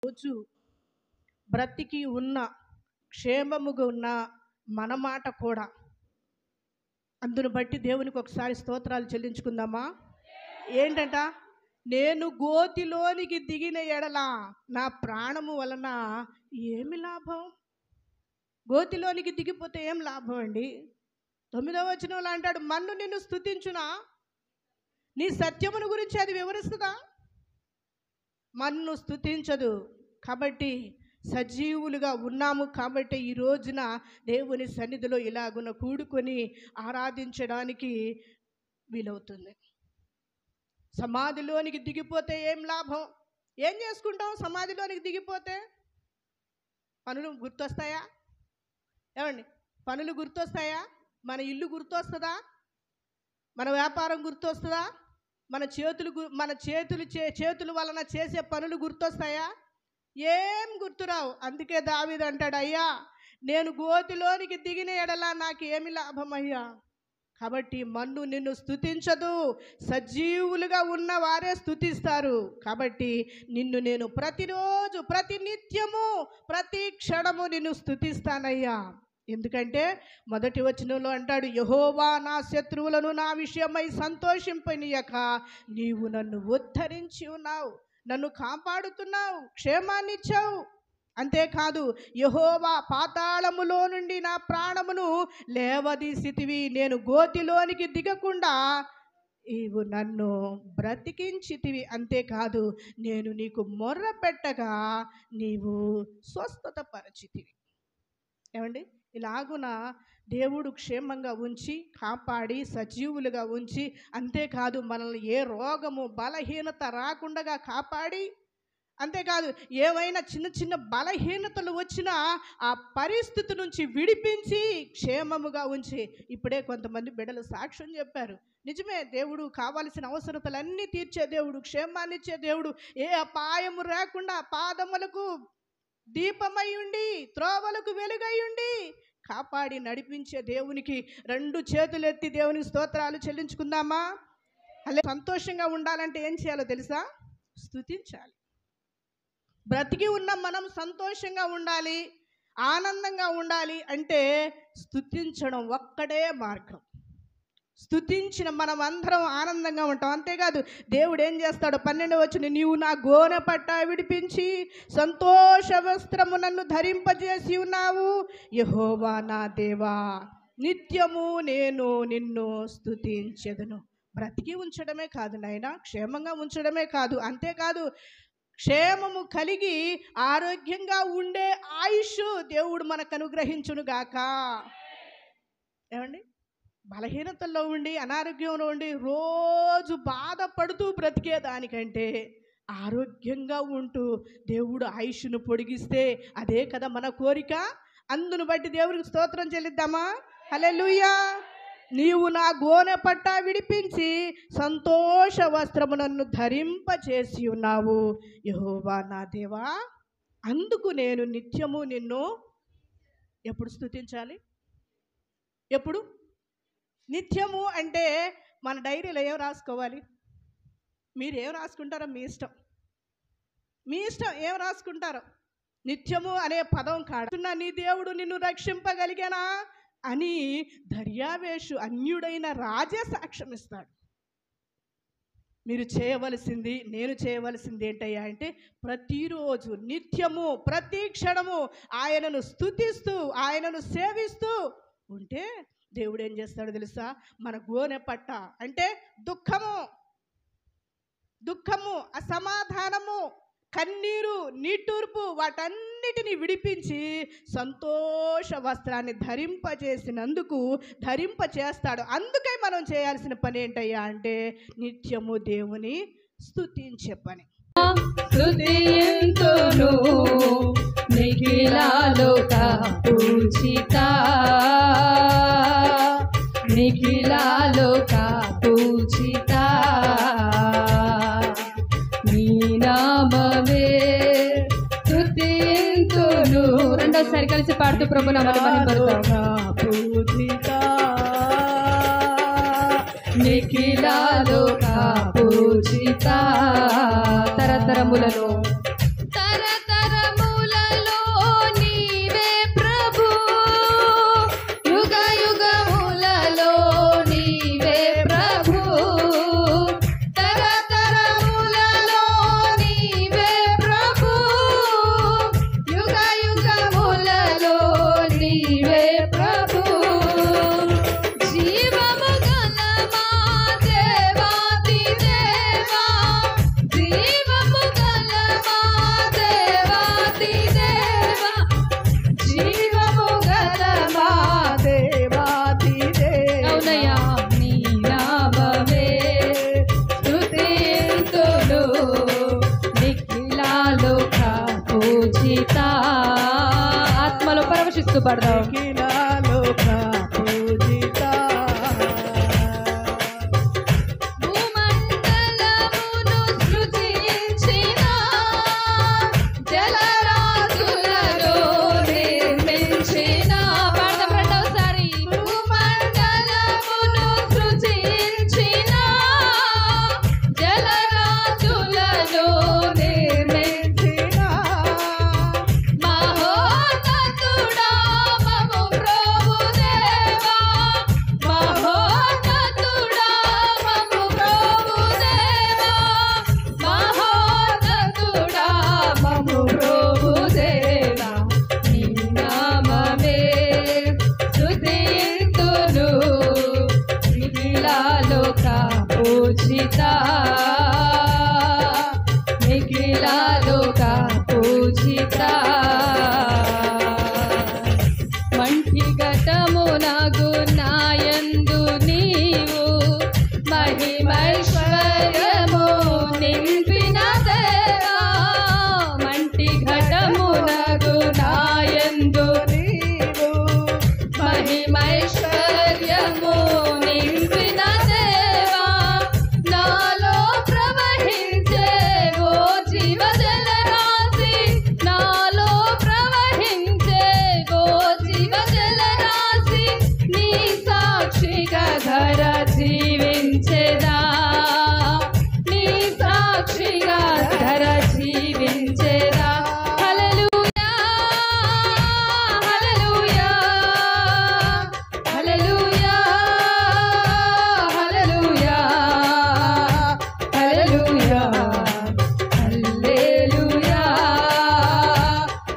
రోజు బ్రతికి ఉన్న క్షేమముగా ఉన్న మన మాట కూడా అందును బట్టి దేవునికి ఒకసారి స్తోత్రాలు చెల్లించుకుందామా. ఏంటంట, నేను గోతిలోనికి దిగిన ఎడల నా ప్రాణము వలన ఏమి లాభం? గోతిలోనికి దిగిపోతే ఏం లాభం అండి? 9వ వచనంలో అంటాడు, మన్ను నిన్ను స్తుతించునా? నీ సత్యమును గురించి అది వివరిస్తుందా? మన్ను స్తుతించదు. కాబట్టి సజీవులుగా ఉన్నాము కాబట్టి ఈ రోజున దేవుని సన్నిధిలో ఇలాగున కూడుకొని ఆరాధించడానికి వీలవుతుంది. సమాధిలోనికి దిగిపోతే ఏం లాభం? ఏం చేసుకుంటాం? సమాధిలోనికి దిగిపోతే పనులు గుర్తొస్తాయా? ఏమండి, పనులు గుర్తొస్తాయా? మన ఇల్లు గుర్తొస్తుందా? మన వ్యాపారం గుర్తొస్తుందా? మన చేతుల వలన చేసే పనులు గుర్తొస్తాయా? ఏం గుర్తురావు. అందుకే దావీదు అంటాడు, అయ్యా నేను గోతిలోనికి దిగిన ఎడల నాకు ఏమి లాభం అయ్యా? కాబట్టి మన్ను నిన్ను స్తుతించదు, సజీవులుగా ఉన్న వారే స్తుతిస్తారు. కాబట్టి నిన్ను నేను ప్రతిరోజు, ప్రతి నిత్యము, ప్రతి క్షణము నిన్ను స్తుతిస్తానయ్యా. ఎందుకంటే మొదటి వచనంలో అంటాడు, యెహోవా నా శత్రువులను నా విషయమై సంతోషింపనీయక నీవు నన్ను ఉద్ధరించి ఉన్నావు, నన్ను కాపాడుతున్నావు, క్షేమాన్ని ఇచ్చావు. అంతేకాదు, యెహోవా పాతాళములో నుండి నా ప్రాణమును లేవదీసితివి, నేను గోతిలోనికి దిగకుండా నీవు నన్ను బ్రతికించితివి. అంతేకాదు, నేను నీకు మొర్ర పెట్టగా నీవు స్వస్థత పరచితివి. ఏమండి, ఇలాగున దేవుడు క్షేమంగా ఉంచి కాపాడి సజీవులుగా ఉంచి, అంతేకాదు మనల్ని ఏ రోగము బలహీనత రాకుండా కాపాడి, అంతేకాదు ఏవైనా చిన్న చిన్న బలహీనతలు వచ్చినా ఆ పరిస్థితి నుంచి విడిపించి క్షేమముగా ఉంచి, ఇప్పుడే కొంతమంది బిడ్డలు సాక్ష్యం చెప్పారు. నిజమే, దేవుడు కావాల్సిన అవసరతలన్నీ తీర్చే దేవుడు, క్షేమాన్ని ఇచ్చే దేవుడు, ఏ అపాయము రాకుండా పాదములకు దీపమై ఉండి త్రోవలకు వెలుగై ఉండి కాపాడి నడిపించే దేవునికి 2 చేతులెత్తి దేవునికి స్తోత్రాలు చెల్లించుకుందామా. అలా సంతోషంగా ఉండాలంటే ఏం చేయాలో తెలుసా? స్తుతించాలి. బ్రతికి ఉన్న మనం సంతోషంగా ఉండాలి, ఆనందంగా ఉండాలి అంటే స్తుతించడం ఒక్కడే మార్గం. స్తుతించిన మనం అందరం ఆనందంగా ఉంటాం. అంతేకాదు, దేవుడు ఏం చేస్తాడు? 12వ వచనం, నీవు నా గోనె పట్ట విడిపించి సంతోష వస్త్రము నన్ను ధరింపజేసి ఉన్నావు, యెహోవా నా దేవా నిత్యము నేను నిన్ను స్తుతించెదను. బ్రతికి ఉంచడమే కాదు నాయనా, క్షేమంగా ఉంచడమే కాదు, అంతేకాదు క్షేమము కలిగి ఆరోగ్యంగా ఉండే ఆయుష్ దేవుడు మనకు అనుగ్రహించును గాక. ఏమండి, బలహీనతల్లో ఉండి అనారోగ్యంలో ఉండి రోజు బాధపడుతూ బ్రతికే దానికంటే ఆరోగ్యంగా ఉంటూ దేవుడు ఆయుష్ను పొడిగిస్తే అదే కదా మన కోరిక. అందును బట్టి దేవుడికి స్తోత్రం చెల్లిద్దామా. హల్లెలూయా. నీవు నా గోనె పట్ట విడిపించి సంతోష వస్త్రము నన్ను ధరింపచేసి ఉన్నావు, యెహోవా నా దేవా అందుకు నేను నిత్యము నిన్ను ఎప్పుడు స్తుతించాలి? ఎప్పుడు? నిత్యము అంటే మన డైరీలో ఏం రాసుకోవాలి? మీరు ఏం రాసుకుంటారో మీ ఇష్టం, మీ ఇష్టం ఏం రాసుకుంటారో. నిత్యము అనే పదం కాడ నీ దేవుడు నిన్ను రక్షింపగలిగానా అని దర్యావేషు అన్యుడైన రాజే సాక్ష్యం ఇస్తాడు. మీరు చేయవలసింది, నేను చేయవలసింది ఏంటయ్యా అంటే ప్రతిరోజు నిత్యము ప్రతి క్షణము ఆయనను స్తుతిస్తూ ఆయనను సేవిస్తూ ఉంటే దేవుడు ఏం చేస్తాడో తెలుసా? మన గోనె పట్ట అంటే దుఃఖము, అసమాధానము, కన్నీరు, నిట్టూర్పు వాటన్నిటిని విడిపించి సంతోష వస్త్రాన్ని ధరింపచేస్తాడు. అందుకే మనం చేయాల్సిన పని ఏంటయ్యా అంటే నిత్యము దేవుని స్తుతించే పని. స్తుతింతును నిఖిలాలోక పూజిత, నిఖిలాలోక పూజిత, నీ నామమే స్తుతింతును. రెండోసారి కలిసి పాడుతూ ప్రభు నామమును మహిమపరుద్దాం. పూజిత నిఖిలాలోక పూజిత, తరతరములలో పూజిత. ఆత్మలో పరవశిస్తూ పడదాం. నిఖిలాలోక పూజిత. భూమండలమును సృజించిన జలరాశులలో నిర్మించిన. పాడదాం రెండవసారి. భూమండలమును సృజించిన జలరాశులలో నిర్మించిన మహోన్నతుడా మము ప్రభుదేవా. మహోన్నతుడా మము ప్రభుదేవా. మహోన్నతుడా మము ప్రభుదేవా. నీ నామమే స్తుతింతును నిఖిలాలోక పూజిత. నిఖిలాలోక పూజిత. మంటి ఘటమునగు నాయందు నీవు మహిమైశ్వర్యము నింపిన దేవా. మంటి ఘటమునగు నాయందు నీవు మహిమైశ్వర్యము నింపిన దేవా. నాలో ప్రవహించే ఓ జీవజలరాశి. నాలో ప్రవహించే ఓ జీవజలరాశి. నీ సాక్షిగా ధర జీవించెదా. నీ సాక్షిగా ధర జీవించెదా. హల్లెలూయా హల్లెలూయా హల్లెలూయా హల్లెలూయా హల్లెలూయా హల్లెలూయా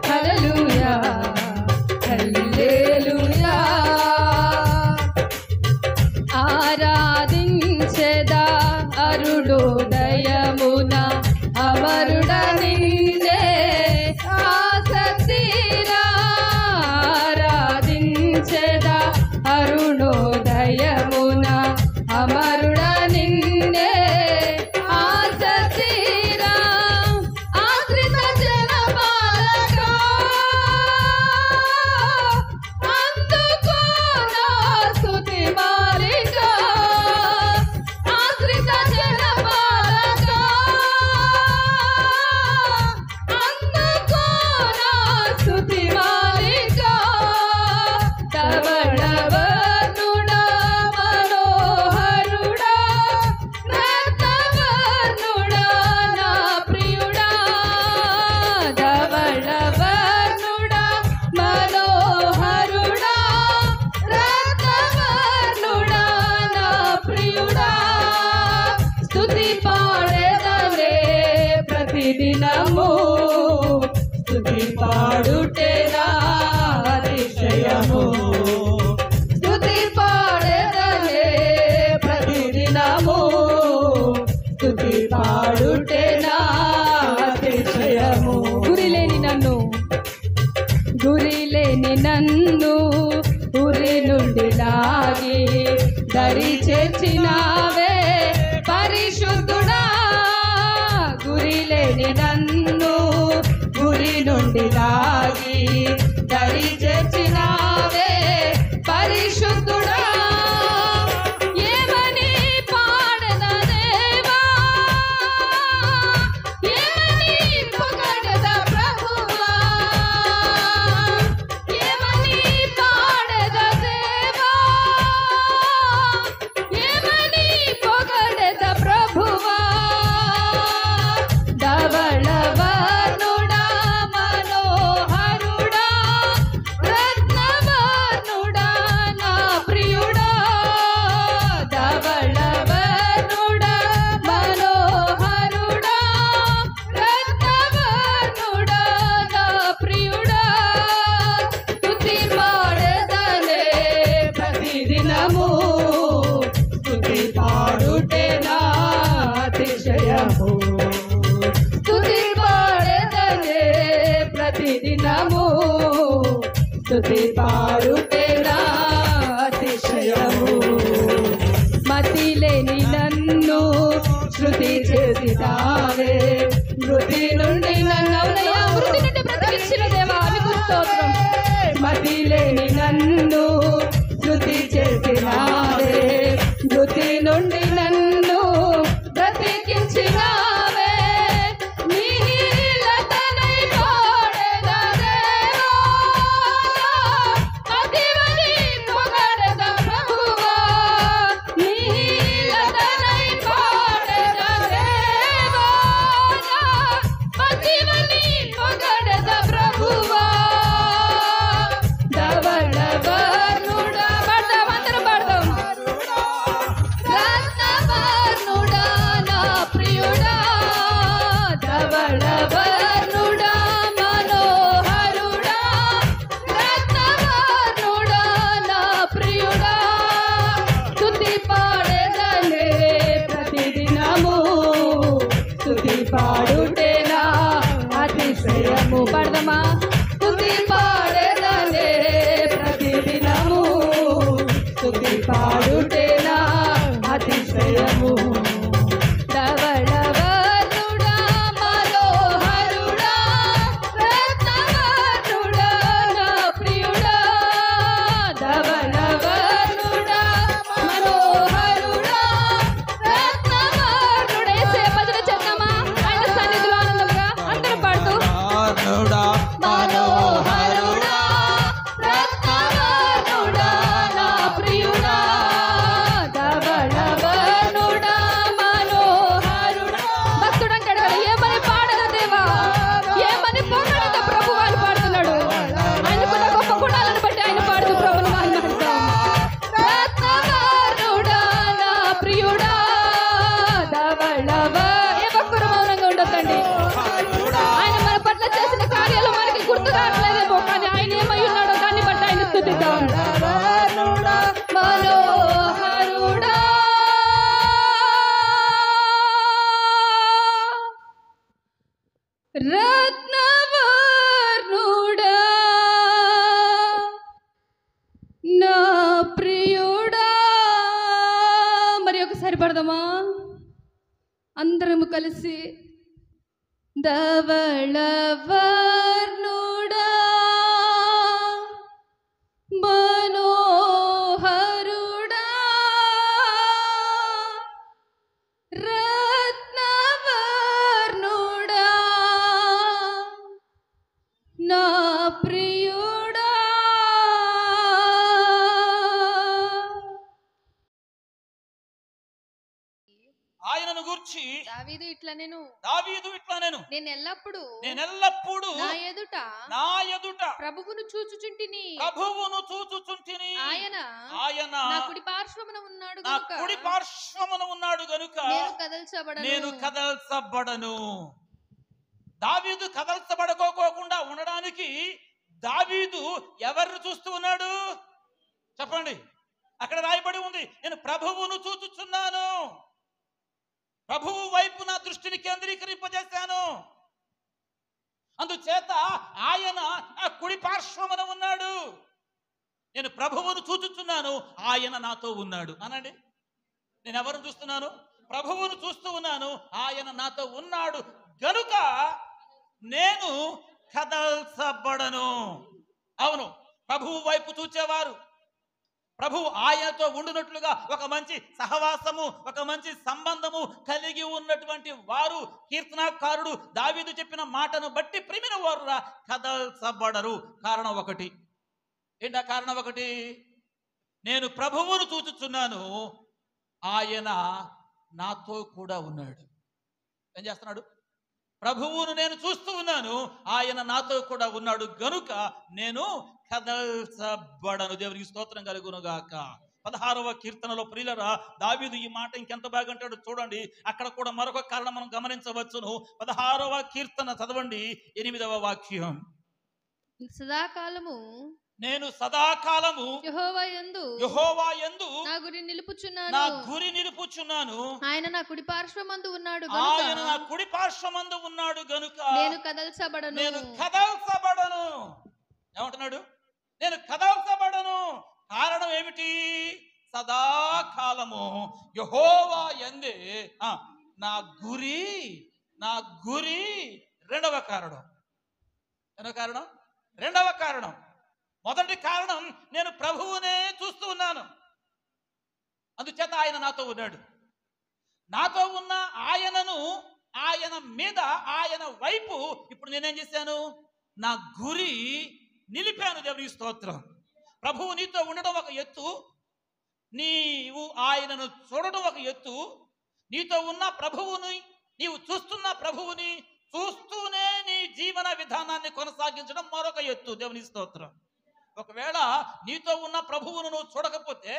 హల్లెలూయా హల్లెలూయా. ఆరాధించెదా అరుణోదయమున అమరుడ నిన్నే ఆసక్తిరా. ఆరాధించెదా అరుణోదయమున అమరుడ నిన్నే ఆసక్తిరా. ఆశ్రిత జనపాలకా అందుకో నా స్తుతి మాలిక. ఆశ్రిత జనపాలకా అందుకో నా స్తుతి మాలిక. ధవళవర్ణుడా మనోహరుడా రత్నవర్ణుడా నా ప్రియుడా. ధవళవర్ణుడా మనోహరుడా రత్నవర్ణుడా నా ప్రియుడా. స్తుతి పాడెదనే ప్రతిదినము. స్తుతి పాడుటే నా అతిశయము. స్తుతి పాడెదనే ప్రతిదినము. స్తుతి పాడుటే నా అతిశయము. గురిలేని నన్ను ఉరి నుండి లాగి దరి చేర్చినావే పరిశుద్ధుడా. గురిలేని నన్ను గురి నుండి లాగి దరి చేర్చినావే పరిశుద్ధుడా. ఏమని పాడదా దేవా. ఏమని పొగడదా ప్రభువా. ఏమని పాడదా దేవా. ఏమని పొగడదా ప్రభువా. ధవళవర్ణుడా మనోహరుడా రత్నవర్ణుడా నా ప్రియుడా. ధవళవర్ణుడా మనోహరుడా రత్నవర్ణుడా నా ప్రియుడా. స్తుతి పాడెదనే ప్రతిదినము. స్తుతి పాడుటే నా అతిశయము. స్తుతి పాడెదనే ప్రతిదినము. స్తుతి పాడుటే నా అతిశయము. మతి లేని నన్ను శృతి చేసినావే. మృతి నుండి నన్ను మృతి నుండి స్తోత్రం. మతి లేని నన్ను శృతి చేసినావే, మృతి నుండి నన్ను బ్రతికించినావే. నీలతనై పాడెదా దేవా, మతివని పొగడెదా ప్రభువా. నీలతనై పాడెదా దేవా, మతివని పొగడెదా ప్రభువా. ధవళవర్ణుడా, పాడదాం, అందరం పాడదాం. రత్నవర్ణుడా నా ప్రియుడా, ధవళవర్ణుడా మనోహరుడా, రత్నవర్ణుడా నా ప్రియుడా. స్తుతి పాడెదనే ప్రతిదినము, స్తుతి పాడుటేనా అతిశయము. పాడదామా? స్తుతి పాడెదనే ప్రతిదినము, స్తుతి పాడుటేనా అతిశయము. ధవళవర్ణుడా మనోహరుడా, రత్నవర్ణుడా నా ప్రియుడా, ధవళవర్ణుడా మనోహరుడా, రత్నవర్ణుడా. యేసయ్య భజన చేద్దామా? ఆయన సన్నిధిలో ఆనందంగా అందరూ పాడుతూ మనోహరుడా, రత్నవర్ణుడా నా ప్రియుడా, ధవళవర్ణుడా మనోహరుడా. భక్తుడు అంటాడు కదా, ఏమని పాడద దేవా, ఏమని పొగడద ప్రభు అని పాడుతున్నాడు. ఆయనకున్న గొప్ప గుణాలను బట్టి ఆయన పాడుతూ ప్రభుని మహిమపడతాం. రత్నవర్ణుడా నా ప్రియుడా, ఏ భక్తుడు మౌనంగా ఉండొద్దండి. ఆయన మన పట్ల చేసిన కార్యాలు మనకి గుర్తు రావట్లేదేమో, కానీ ఆయన ఏమై ఉన్నాడో దాన్ని బట్టి ఆయన స్తుతిద్దాం. మనోహరుడా, రత్నవర్ణుడా నా ప్రియుడా. మరి ఒకసారి పడదామా అందరము కలిసి? ధవళవర్ణుడా మనోహరుడా, రత్నవర్ణుడా నా ప్రియుడా. ఆయనను గూర్చి దావీదు ఇట్లా నేను నేను ఎల్లప్పుడు నా ఎదుట ప్రభువును చూచుచుంటిని, ఆయన నా కుడి పార్శ్వమున ఉన్నాడు గనుక నేను కదల్చబడను. దావీదు కదల్చబడకోకుండా ఉండడానికి దావీదు ఎవరిని చూస్తూ ఉన్నాడు చెప్పండి? అక్కడ రాయబడి ఉంది, నేను ప్రభువును చూచుచున్నాను, ప్రభువు వైపు నా దృష్టిని కేంద్రీకరింపజేశాను. అందుచేత ఆయన ఆ కుడి పార్శ్వమున ఉన్నాడు. నేను ప్రభువును చూచుచున్నాను, ఆయన నాతో ఉన్నాడు అనండి. నేను ఎవరిని చూస్తున్నాను? ప్రభువును చూస్తూ ఉన్నాను, ఆయన నాతో ఉన్నాడు గనుక నేను కదల్చబడను. అవును, ప్రభువు వైపు చూచేవారు, ప్రభువు ఆయనతో ఉండునట్లుగా ఒక మంచి సహవాసము, ఒక మంచి సంబంధము కలిగి ఉన్నటువంటి వారు, కీర్తనాకారుడు దావీదు చెప్పిన మాటను బట్టి ప్రేమిన వారురా కదల్చబడరు. కారణం ఒకటి ఏంటా? కారణం ఒకటి, నేను ప్రభువును చూచుచున్నాను, ఆయన నాతో కూడా ఉన్నాడు. ఏం చేస్తున్నాడు? ప్రభువును నేను చూస్తూ ఉన్నాను, ఆయన నాతో కూడా ఉన్నాడు గనుక నేను కదల్చబడను. దేవునికి స్తోత్రం కలుగును గాక. 16వ కీర్తనలో ప్రియులరా దావీదు ఈ మాట ఇంకెంత బాగా అంటాడు చూడండి. అక్కడ కూడా మరొక కారణం మనం గమనించవచ్చును. 16వ కీర్తన చదవండి, 8వ వాక్యం. సదాకాలము నేను సదాకాలము యెహోవా యందు నా గురి నిలుపుచున్నాను. ఆయన నా కుడి పార్శ్వమందు ఉన్నాడు గనుక నేను కదల్చబడను. ఏమంటున్నాడు? నేను కదల్చబడను. కారణం ఏమిటి? సదాకాలము యెహోవా యందే నా గురి. రెండవ కారణం రెండవ కారణం. మొదటి కారణం, నేను ప్రభువునే చూస్తూ ఉన్నాను, అందుచేత ఆయన నాతో ఉన్నాడు. నాతో ఉన్న ఆయనను, ఆయన మీద, ఆయన వైపు ఇప్పుడు నేనేం చేశాను? నా గురి నిలిపాను. దేవునికి స్తోత్రం. ప్రభువు నీతో ఉండడం ఒక ఎత్తు, నీవు ఆయనను చూడడం ఒక ఎత్తు. నీతో ఉన్న ప్రభువుని, నీవు చూస్తున్న ప్రభువుని చూస్తూనే నీ జీవన విధానాన్ని కొనసాగించడం మరొక ఎత్తు. దేవునికి స్తోత్రం. ఒకవేళ నీతో ఉన్న ప్రభువును నువ్వు చూడకపోతే,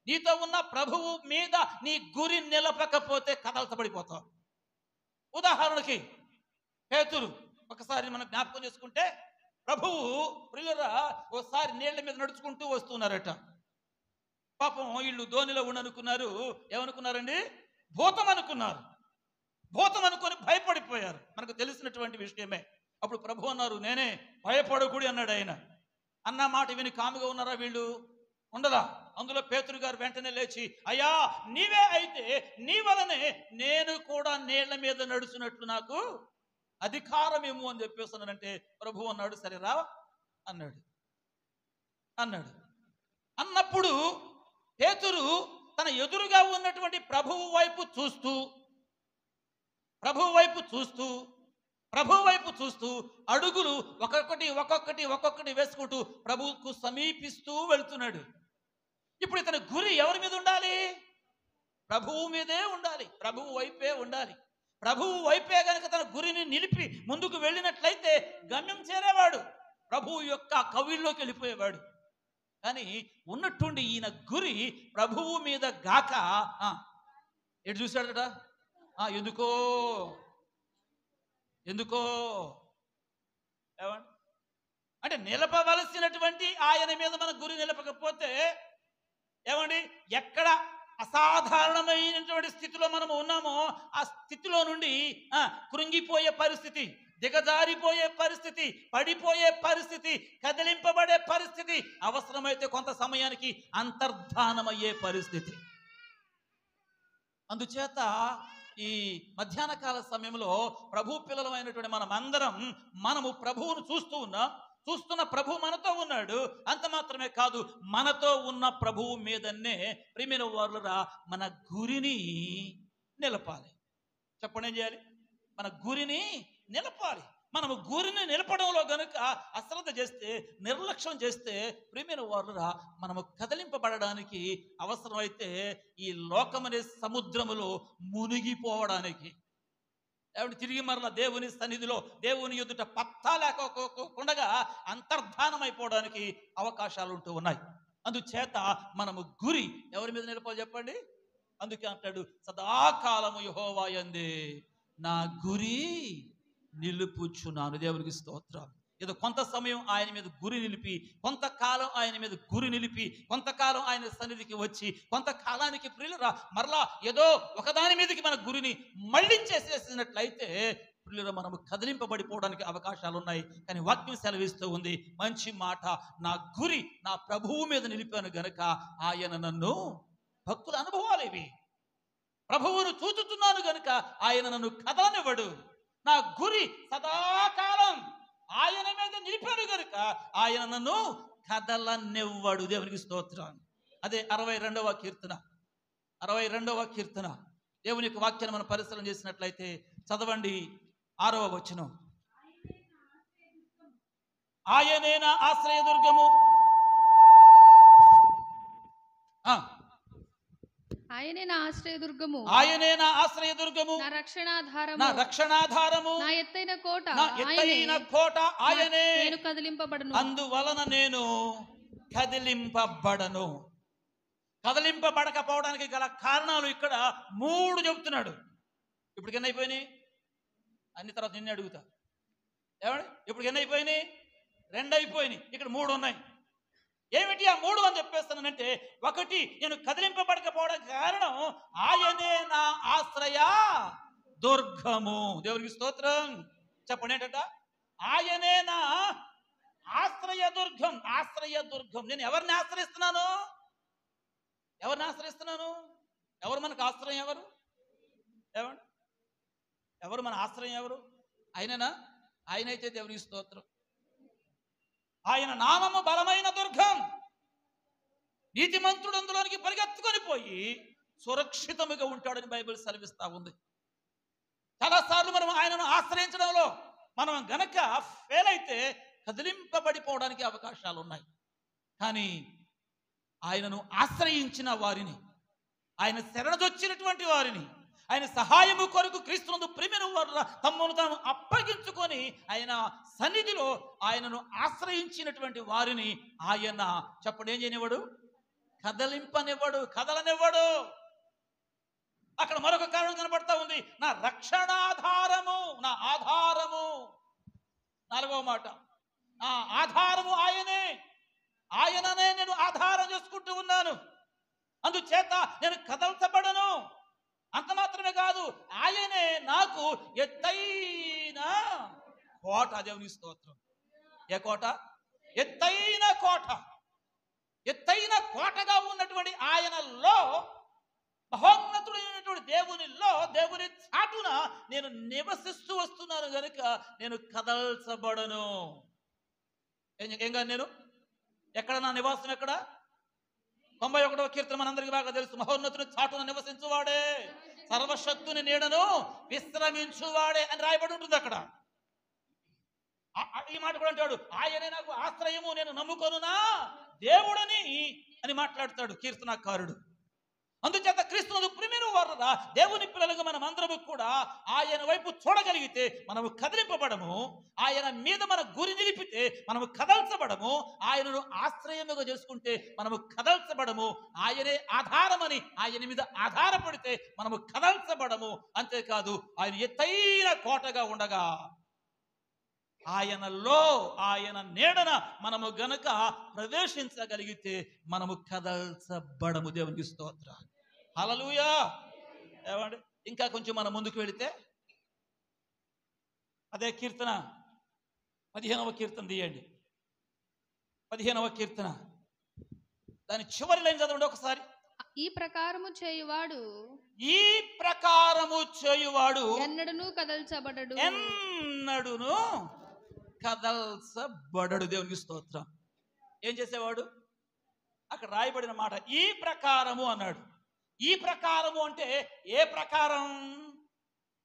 నీతో ఉన్న ప్రభువు మీద నీ గురి నిలపకపోతే కదల్చబడిపోతావు. ఉదాహరణకి పేతురు, ఒకసారి మనం జ్ఞాపకం చేసుకుంటే, ప్రభువు ప్రియులరా ఓసారి నీళ్ల మీద నడుచుకుంటూ వస్తున్నారట. పాపం వీళ్ళు ధోనిలో ఉండనుకున్నారు. ఏమనుకున్నారండి? భూతం అనుకున్నారు. భూతం అనుకొని భయపడిపోయారు. మనకు తెలిసినటువంటి విషయమే. అప్పుడు ప్రభు అన్నారు, నేనే, భయపడకూడి అన్నాడు ఆయన. అన్న మాట విని కాముగా ఉన్నారా వీళ్ళు? ఉండదా? అందులో పేతురు గారు వెంటనే లేచి, అయ్యా నీవే అయితే నీ వలనే నేను కూడా నీళ్ల మీద నడుచున్నట్లు నాకు అధికారం ఏమో అని చెప్పేస్తున్నానంటే, ప్రభు అన్నాడు, సరే రా అన్నాడు. అన్నప్పుడు పేతురు తన ఎదురుగా ఉన్నటువంటి ప్రభువు వైపు చూస్తూ అడుగులు ఒక్కొక్కటి వేసుకుంటూ ప్రభువుకు సమీపిస్తూ వెళ్తున్నాడు. ఇప్పుడు ఇతని గురి ఎవరి మీద ఉండాలి? ప్రభువు మీదే ఉండాలి, ప్రభువు వైపే ఉండాలి. ప్రభువు వైపే గనక తన గురిని నిలిపి ముందుకు వెళ్ళినట్లయితే గమ్యం చేరేవాడు, ప్రభువు యొక్క కవిల్లోకి వెళ్ళిపోయేవాడు. కానీ ఉన్నట్టుండి ఈయన గురి ప్రభువు మీద గాక ఎటు చూశాడట? ఎందుకో ఏమండి? అంటే నిలపవలసినటువంటి ఆయన మీద మన గురి నిలపకపోతే ఏమండి, ఎక్కడ అసాధారణమైనటువంటి స్థితిలో మనము ఉన్నామో ఆ స్థితిలో నుండి కృంగిపోయే పరిస్థితి, దిగజారిపోయే పరిస్థితి, పడిపోయే పరిస్థితి, కదిలింపబడే పరిస్థితి, అవసరమైతే కొంత సమయానికి అంతర్ధానమయ్యే పరిస్థితి. అందుచేత ఈ మధ్యాహ్న కాల సమయంలో ప్రభు పిల్లలమైనటువంటి మనము ప్రభువును చూస్తున్న ప్రభు మనతో ఉన్నాడు. అంత మాత్రమే కాదు, మనతో ఉన్న ప్రభువు మీదనే ప్రియమైన వారులరా మన గురిని నిలపాలి. చెప్పండి, ఏం చేయాలి? మన గురిని నిలపాలి. మనము గురిని నిలపడంలో గనుక అశ్రద్ధ చేస్తే, నిర్లక్ష్యం చేస్తే ప్రియమైన వారులరా మనము కదిలింపబడడానికి, అవసరమైతే ఈ లోకమనే సముద్రములో మునిగిపోవడానికి, ఏమిటి తిరిగి మరలా దేవుని సన్నిధిలో దేవుని ఎదుట పత్తా లేకుండా అంతర్ధానమైపోవడానికి అవకాశాలు ఉంటూ ఉన్నాయి. అందుచేత మనము గురి ఎవరి మీద నిలపాలి చెప్పండి? అందుకే అంటాడు, సదాకాలము యెహోవా యందే నా గురి నిలుపుచున్నాను. దేవునికి స్తోత్రం. ఏదో కొంత సమయం ఆయన మీద గురి నిలిపి, కొంతకాలం ఆయన మీద గురి నిలిపి, కొంతకాలం ఆయన సన్నిధికి వచ్చి, కొంతకాలానికి ప్రియులరా మరలా ఏదో ఒకదాని మీదకి మన గురిని మళ్ళించేసేసినట్లయితే ప్రియులరా మనము కదిలింపబడిపోవడానికి అవకాశాలు ఉన్నాయి. కానీ వాక్యం సెలవిస్తూ ఉంది మంచి మాట, నా గురి నా ప్రభువు మీద నిలిపాను గనక ఆయన నన్ను, భక్తుల అనుభవాలు ఇవి, ప్రభువును చూచుతున్నాను గనుక ఆయన నన్ను కదలనివ్వడు. నా గురి సదాకాలం ఆయన మీద నిలిపాడు గనుక ఆయన నన్ను కదలనివ్వడు. దేవునికి స్తోత్రం. అదే 62వ కీర్తన దేవుని యొక్క వాక్యాన్ని మనం పరిశీలన చేసినట్లయితే చదవండి. 6వ వచనం, ఆయనే నా ఆశ్రయదుర్గము, ఆయనే నా ఆశ్రయదుర్గము, ఆయనే నా ఆశ్రయదుర్గము, నా రక్షణాధారము, నా రక్షణాధారము, నా ఎత్తైన కోట, నా ఎత్తైన కోట ఆయనే, నేను కదిలింపబడను, అందువలన నేను కదిలింపబడను. కదిలింపబడకపోవడానికి గల కారణాలు ఇక్కడ 3 చెబుతున్నాడు. ఇప్పుడు ఎన్ని అయిపోయినాయి? అన్ని తర్వాత నిన్ను అడుగుతా. ఏమండి, ఇప్పుడు ఎన్ని అయిపోయినాయి? 2 అయిపోయినాయి. ఇక్కడ 3 ఉన్నాయి. ఏమిటి ఆ 3 అని చెప్పేస్తానంటే, ఒకటి, నేను కదిలింపబడకపోవడానికి కారణం ఆయనే నా ఆశ్రయ దుర్గము. దేవునికి స్తోత్రం. చెప్పండి ఏంటంట? ఆయనే నా ఆశ్రయ దుర్గం. నేను ఎవరిని ఆశ్రయిస్తున్నాను? ఎవరు మనకు ఆశ్రయం? ఏమండి, ఎవరు మన ఆశ్రయం? ఎవరు? ఆయననా? ఆయన అయితే దేవునికి స్తోత్రం. ఆయన నామము బలమైన దుర్గం. నీతిమంతుడు అందులోనికి పరిగెత్తుకొని పోయి సురక్షితముగా ఉంటాడని బైబిల్ సెలవిస్తా ఉంది. చాలాసార్లు మనం ఆయనను ఆశ్రయించడంలో మనం గనక ఫెయిల్ అయితే కదిలింపబడిపోవడానికి అవకాశాలు ఉన్నాయి. కానీ ఆయనను ఆశ్రయించిన వారిని, ఆయన శరణదొచ్చినటువంటి వారిని, ఆయన సహాయము కొరకు క్రీస్తునందు ప్రియమైన వారు తమను తాను అప్పగించుకొని ఆయన సన్నిధిలో ఆయనను ఆశ్రయించినటువంటి వారిని ఆయన చెప్పడం ఏం చేయనివ్వడు, కదలింపనివ్వడు, కదలనివ్వడు. అక్కడ మరొక కారణం కనబడతా ఉంది, నా రక్షణాధారము, నా ఆధారము. 4వ మాట, నా ఆధారము ఆయనే, ఆయననే నేను ఆధారం చేసుకుంటూ ఉన్నాను, అందుచేత నేను కదల్చబడను. అంత మాత్రమే కాదు, ఆయనే నాకు ఎత్తైన కోట. దేవుని స్తోత్రం. ఏ కోట? ఎత్తైన కోట. ఎత్తైన కోటగా ఉన్నటువంటి ఆయనలో, మహోన్నతుడైనటువంటి దేవునిలో, దేవుని చాటున నేను నివసిస్తూ వస్తున్నాను గనుక నేను కదల్చబడను. ఏం కాదు నేను? ఎక్కడ నా నివాసం? ఎక్కడ? 91వ కీర్తన మనందరికీ బాగా తెలుసు. మహోన్నతుని చాటున నివసించువాడే, సర్వశక్తుని నీడను విశ్రమించువాడే అని రాయబడి ఉంటుంది అక్కడ. ఈ మాట కూడా అంటాడు, ఆయనే నాకు ఆశ్రయము, నేను నమ్ముకొనునా దేవుడని అని మాట్లాడతాడు కీర్తనాకారుడు. అందుచేత క్రీస్తునందు ప్రియమైన వారురా, దేవుని పిల్లలుగా మనం అందరము కూడా ఆయన వైపు చూడగలిగితే మనము కదిలింపబడము. ఆయన మీద మన గురి నిలిపితే మనము కదల్చబడము. ఆయనను ఆశ్రయముగా చేసుకుంటే మనము కదల్చబడము. ఆయనే ఆధారమని ఆయన మీద ఆధారపడితే మనము కదల్చబడము. అంతేకాదు, ఆయన ఎత్తైన కోటగా ఉండగా ఆయనలో, ఆయన నీడన మనము గనక ప్రవేశించగలిగితే మనము కదల్చబడము. దేవునికి స్తోత్రాలు. హల్లెలూయా. ఏమండి, ఇంకా కొంచెం మనం ముందుకు వెళితే అదే కీర్తన 15వ కీర్తన తీయండి. 15వ కీర్తన దాని చివరి లైన్ చదవండి ఒకసారి. ఈ ప్రకారము చేయువాడు, ఈ ప్రకారము చేయువాడు ఎన్నడూను కదల్చబడడు, ఎన్నడూను కదల్చబడడు. దేవునికి స్తోత్రం. ఏం చేసేవాడు? అక్కడ రాయబడిన మాట ఈ ప్రకారము అన్నాడు. ఈ ప్రకారము అంటే ఏ ప్రకారం,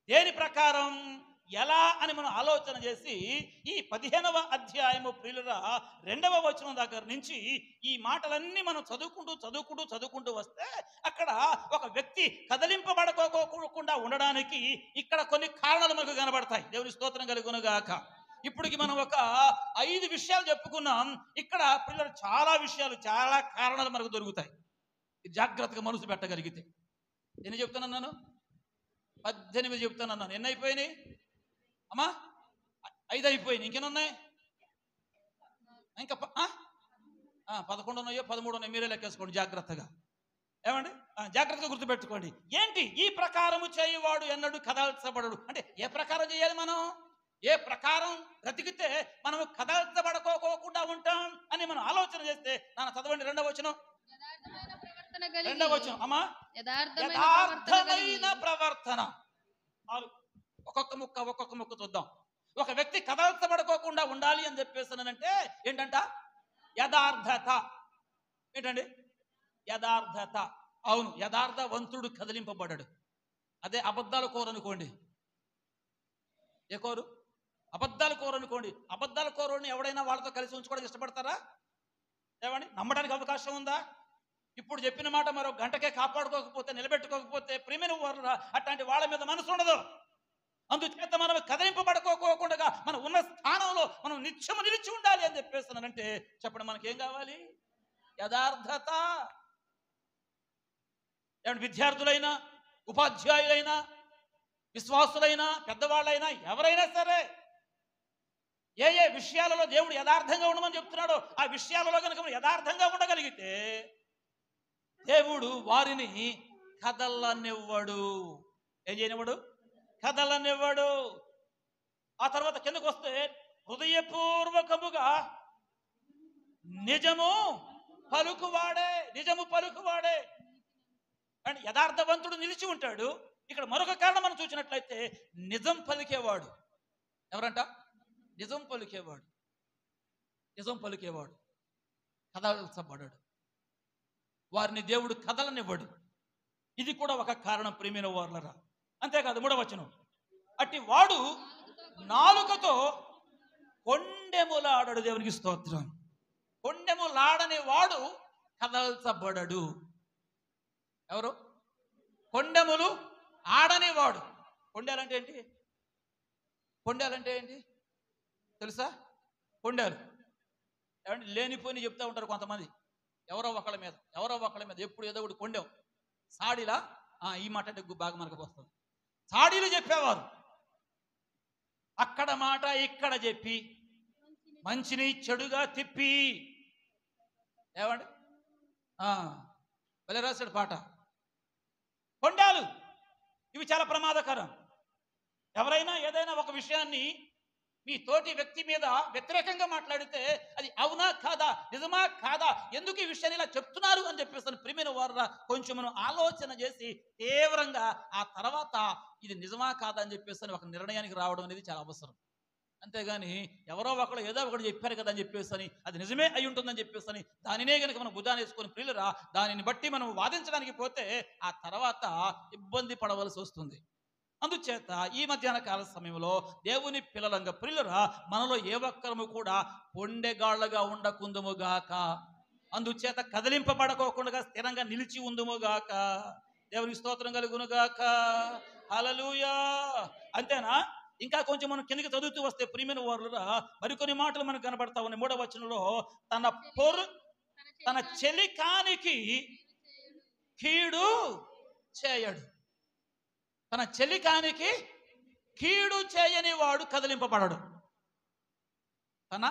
దేని ప్రకారం, ఎలా అని మనం ఆలోచన చేసి ఈ 15వ అధ్యాయము ప్రియులరా 2వ వచనం దగ్గర నుంచి ఈ మాటలన్నీ మనం చదువుకుంటూ వస్తే అక్కడ ఒక వ్యక్తి కదలింపబడకోకుండా ఉండడానికి ఇక్కడ కొన్ని కారణాలు మనకు కనబడతాయి. దేవుని స్తోత్రం కలుగునుగాక. ఇప్పటికి మనం ఒక 5 విషయాలు చెప్పుకున్నాం. ఇక్కడ పిల్లలు చాలా విషయాలు, చాలా కారణాలు మనకు దొరుకుతాయి జాగ్రత్తగా మనసు పెట్టగలిగితే. ఎన్ని చెప్తానన్నాను? 18 చెప్తానన్నాను. ఎన్ని అయిపోయినాయి అమ్మా? 5 అయిపోయినాయి. ఇంకెన్నున్నాయి? ఇంకా 11 ఉన్నాయో 13 ఉన్నాయో మీరే లెక్కేసుకోండి జాగ్రత్తగా. ఏమండి, జాగ్రత్తగా గుర్తుపెట్టుకోండి. ఏంటి ఈ ప్రకారము చేయువాడు ఎన్నడూ కదల్చబడడు అంటే ఏ ప్రకారం చేయాలి? మనం ఏ ప్రకారం బ్రతికితే మనము కదల్చబడకోకుండా ఉంటాం అని మనం ఆలోచన చేస్తే నాన్న చదవండి 2వ వచనం. 2వ వచనం అమ్మా, యథార్థమైన ప్రవర్తన. ఒక్కొక్క ముక్క చూద్దాం. ఒక వ్యక్తి కదల్చబడుకోకుండా ఉండాలి అని చెప్పేసానంటే ఏంటంట? యథార్థత. ఏంటండి? యథార్థత. అవును, యథార్థవంతుడు కదిలింపబడడు. అదే అబద్ధాల కోరనుకోండి. ఏ కోరు? అబద్ధాల కోరనుకోండి. అబద్ధాల కోరుని ఎవడైనా వాళ్ళతో కలిసి ఉంచుకోవడానికి ఇష్టపడతారా? ఏమండి, నమ్మడానికి అవకాశం ఉందా? ఇప్పుడు చెప్పిన మాట మరో గంటకే కాపాడుకోకపోతే, నిలబెట్టుకోకపోతే ప్రియమైన వారు అట్లాంటి వాళ్ళ మీద మనసు ఉండదు. అందుచేత మనం కదిలింపబడుకోకుండా మనం ఉన్న స్థానంలో మనం నిత్యము నిలిచి ఉండాలి అని చెప్పేస్తున్నానంటే చెప్పండి, మనకేం కావాలి? యథార్థత. ఏమంటే విద్యార్థులైనా, ఉపాధ్యాయులైనా, విశ్వాసులైనా, పెద్దవాళ్ళైనా, ఎవరైనా సరే ఏ ఏ విషయాలలో దేవుడు యథార్థంగా ఉండమని చెప్తున్నాడో ఆ విషయాలలో కనుక మనం యథార్థంగా ఉండగలిగితే దేవుడు వారిని కదలనివ్వడు. ఏం చేయనివ్వడు? కదలనివ్వడు. ఆ తర్వాత కిందకు వస్తే హృదయపూర్వకముగా నిజము పలుకువాడే. అంటే యథార్థవంతుడు నిలిచి ఉంటాడు. ఇక్కడ మరొక కారణం మనం చూసినట్లయితే నిజం పలికేవాడు. ఎవరంట? నిజం పలికేవాడు. నిజం పలికేవాడు కదల్చబడాడు. వారిని దేవుడు కదలనివ్వడు. ఇది కూడా ఒక కారణం ప్రియమైన వారలరా. అంతేకాదు 3వ వచనం, అట్టి వాడు నాలుకతో కొండెములాడడు. దేవునికి స్తోత్రం. కొండెములాడని వాడు కదల్చబడడు. ఎవరు? కొండెములు ఆడని వాడు. కొండెలంటే ఏంటి? కొండెలంటే ఏంటి తెలుసా? కొండెలు ఏమంటే లేనిపోయి చెప్తూ ఉంటారు కొంతమంది. ఎవరో ఒకళ్ళ మీద ఎప్పుడు ఏదో ఒకటి కొండెం సాడిలా. ఈ మాట అంటే బాగా మనకు వస్తుంది. సాడీలు చెప్పేవారు. అక్కడ మాట ఇక్కడ చెప్పి మంచిని చెడుగా తిప్పి. ఏమండి వెళ్ళి రాశాడు పాట. కొండాలు ఇవి చాలా ప్రమాదకరం. ఎవరైనా ఏదైనా ఒక విషయాన్ని మీ తోటి వ్యక్తి మీద వ్యతిరేకంగా మాట్లాడితే అది అవునా కాదా, నిజమా కాదా, ఎందుకు ఈ విషయాన్ని ఇలా చెప్తున్నారు అని చెప్పేసి ప్రియమైన వారు కొంచెం మనం ఆలోచన చేసి తీవ్రంగా ఆ తర్వాత ఇది నిజమా కాదా అని చెప్పేసి ఒక నిర్ణయానికి రావడం అనేది చాలా అవసరం. అంతేగాని ఎవరో ఒకరు ఏదో ఒకటి చెప్పారు కదా అని చెప్పేసి అది నిజమే అయి ఉంటుందని చెప్పేసి దానినే కనుక మనం భుజాన్ని వేసుకొని ప్రియులరా దానిని బట్టి మనం వాదించడానికి పోతే ఆ తర్వాత ఇబ్బంది పడవలసి వస్తుంది. అందుచేత ఈ మధ్యాహ్న కాల సమయంలో దేవుని పిల్లలంగా ప్రియులరా మనలో ఏ ఒక్కరము కూడా పొండెగాళ్లుగా ఉండకుందుముగాక. అందుచేత కదిలింపబడకోకుండా స్థిరంగా నిలిచి ఉందుముగాక. దేవునికి స్తోత్రం కలుగునుగాక. హల్లెలూయా. అంతేనా? ఇంకా కొంచెం మనం కిందకి చదువుతూ వస్తే ప్రియమైన వారులుగా మరికొన్ని మాటలు మనకు కనబడతా ఉన్నాయి. 3వ వచనంలో తన చెలికానికి కీడు చేయడు. తన చెలికానికి కీడు చేయని వాడు కదిలింపబడడు. తన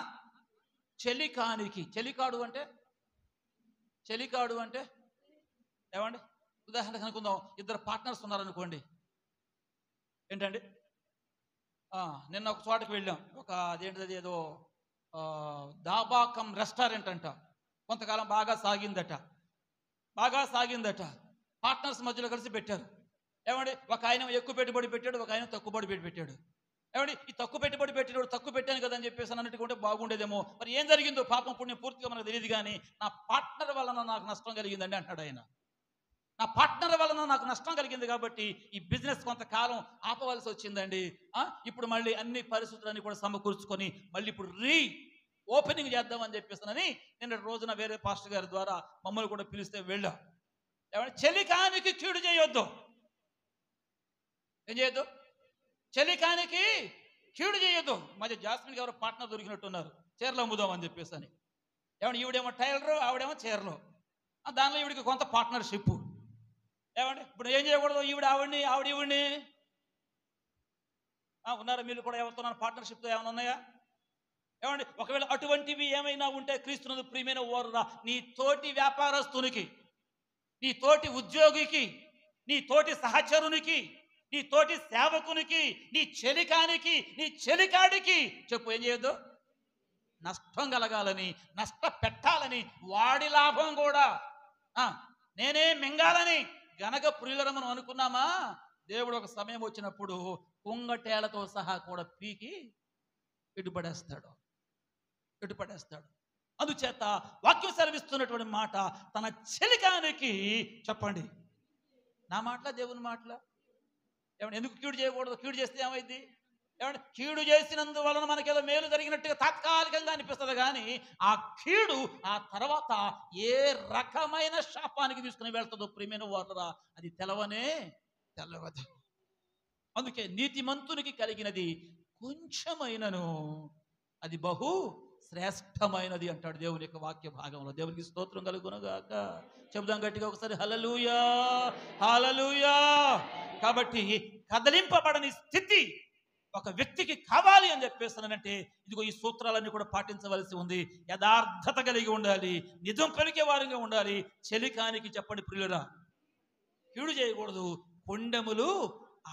చెలికానికి, చెలికాడు అంటే ఏమండి? ఉదాహరణకు అనుకుందాం, ఇద్దరు పార్ట్నర్స్ ఉన్నారనుకోండి. ఏంటండి, నిన్న ఒక చోటకి వెళ్ళాం. అదేంటిది ఏదో దాబాకం రెస్టారెంట్ అంట. కొంతకాలం బాగా సాగిందట. పార్ట్నర్స్ మధ్యలో కలిసి పెట్టారు. ఏమండి, ఒక ఆయన ఎక్కువ పెట్టుబడి పెట్టాడు, ఒక ఆయన తక్కువ పెట్టుబడి పెట్టాడు. ఏమండి, ఈ తక్కువ పెట్టుబడి పెట్టేవాడు తక్కువ పెట్టాను కదా అని చెప్పేసి అన్నట్టుకుంటే బాగుండేదేమో. మరి ఏం జరిగిందో పాపం పుణ్యం పూర్తిగా మనకు తెలియదు. కానీ నా పార్ట్నర్ వలన నాకు నష్టం కలిగిందండి అంటాడు ఆయన. నా పార్ట్నర్ వలన నాకు నష్టం కలిగింది కాబట్టి ఈ బిజినెస్ కొంతకాలం ఆపవలసి వచ్చిందండి. ఇప్పుడు మళ్ళీ అన్ని పరిస్థితులన్నీ కూడా సమకూర్చుకొని మళ్ళీ ఇప్పుడు ఓపెనింగ్ చేద్దామని చెప్పేస్తానని నిన్న రోజున వేరే పాస్టర్ గారి ద్వారా మమ్మల్ని కూడా పిలిస్తే వెళ్ళాం. ఏమంటే చెలికానికి కీడు చేయొద్దు. ఏం చేయొద్దు? చెలికానికి కీడు చేయొద్దు. మధ్య జాస్మిన్కి ఎవరో పార్ట్నర్ దొరికినట్టున్నారు, చీరలో అమ్ముదాం అని చెప్పేసి అని. ఏమంటే ఈవిడేమో టైలరు, ఆవిడేమో చీరలో. దానిలో ఈవిడికి కొంత పార్ట్నర్షిప్. ఏమండి, ఇప్పుడు ఏం చేయకూడదు? ఆవిడ ఈవిడిని ఉన్నారా మీరు కూడా? ఎవరితో పార్ట్నర్షిప్తో ఏమైనా ఉన్నాయా? ఏమండి, ఒకవేళ అటువంటివి ఏమైనా ఉంటే క్రీస్తునందు ప్రియమైన వారురా, నీ తోటి వ్యాపారస్తునికి, నీ తోటి ఉద్యోగికి, నీ తోటి సహచరునికి, నీ తోటి సేవకునికి, నీ చెలికానికి, నీ చెలికాడికి చెప్పు. ఏం చేయొద్దు? నష్టం కలగాలని, నష్ట పెట్టాలని, వాడి లాభం కూడా నేనే మింగాలని గనక ప్రియులను మనం అనుకున్నామా, దేవుడు ఒక సమయం వచ్చినప్పుడు కుంగటేలతో సహా కూడా పీకి ఇటుపడేస్తాడు. అందుచేత వాక్యం సెలవిస్తున్నటువంటి మాట తన చెలికానికి చెప్పండి. నా మాటలా దేవుని మాటలా? ఏమంటే ఎందుకు కీడు చేయకూడదు? కీడు చేస్తే ఏమైంది? ఏమంటే కీడు చేసినందువలన మనకేదో మేలు జరిగినట్టుగా తాత్కాలికంగా అనిపిస్తుంది. కానీ ఆ కీడు ఆ తర్వాత ఏ రకమైన శాపానికి తీసుకుని వెళ్తుందో ప్రియమైన వారురా అది తెలవదు. అందుకే నీతిమంతునికి కలిగినది కొంచెమైనను అది బహు శ్రేష్టమైనది అంటాడు దేవుని యొక్క వాక్య భాగంలో. దేవునికి స్తోత్రం కలుగునుగాక. చెబుదాం గట్టిగా ఒకసారి హల్లెలూయా, హల్లెలూయా. కాబట్టి కదలింపబడని స్థితి ఒక వ్యక్తికి కావాలి అని చెప్పేస్తానంటే ఇదిగో ఈ సూత్రాలన్నీ కూడా పాటించవలసి ఉంది. యథార్థత కలిగి ఉండాలి, నిజం పలికే వారంగా ఉండాలి. చెలికానికి చెప్పండి ప్రియులరా, కీడు చేయకూడదు, కొండెములు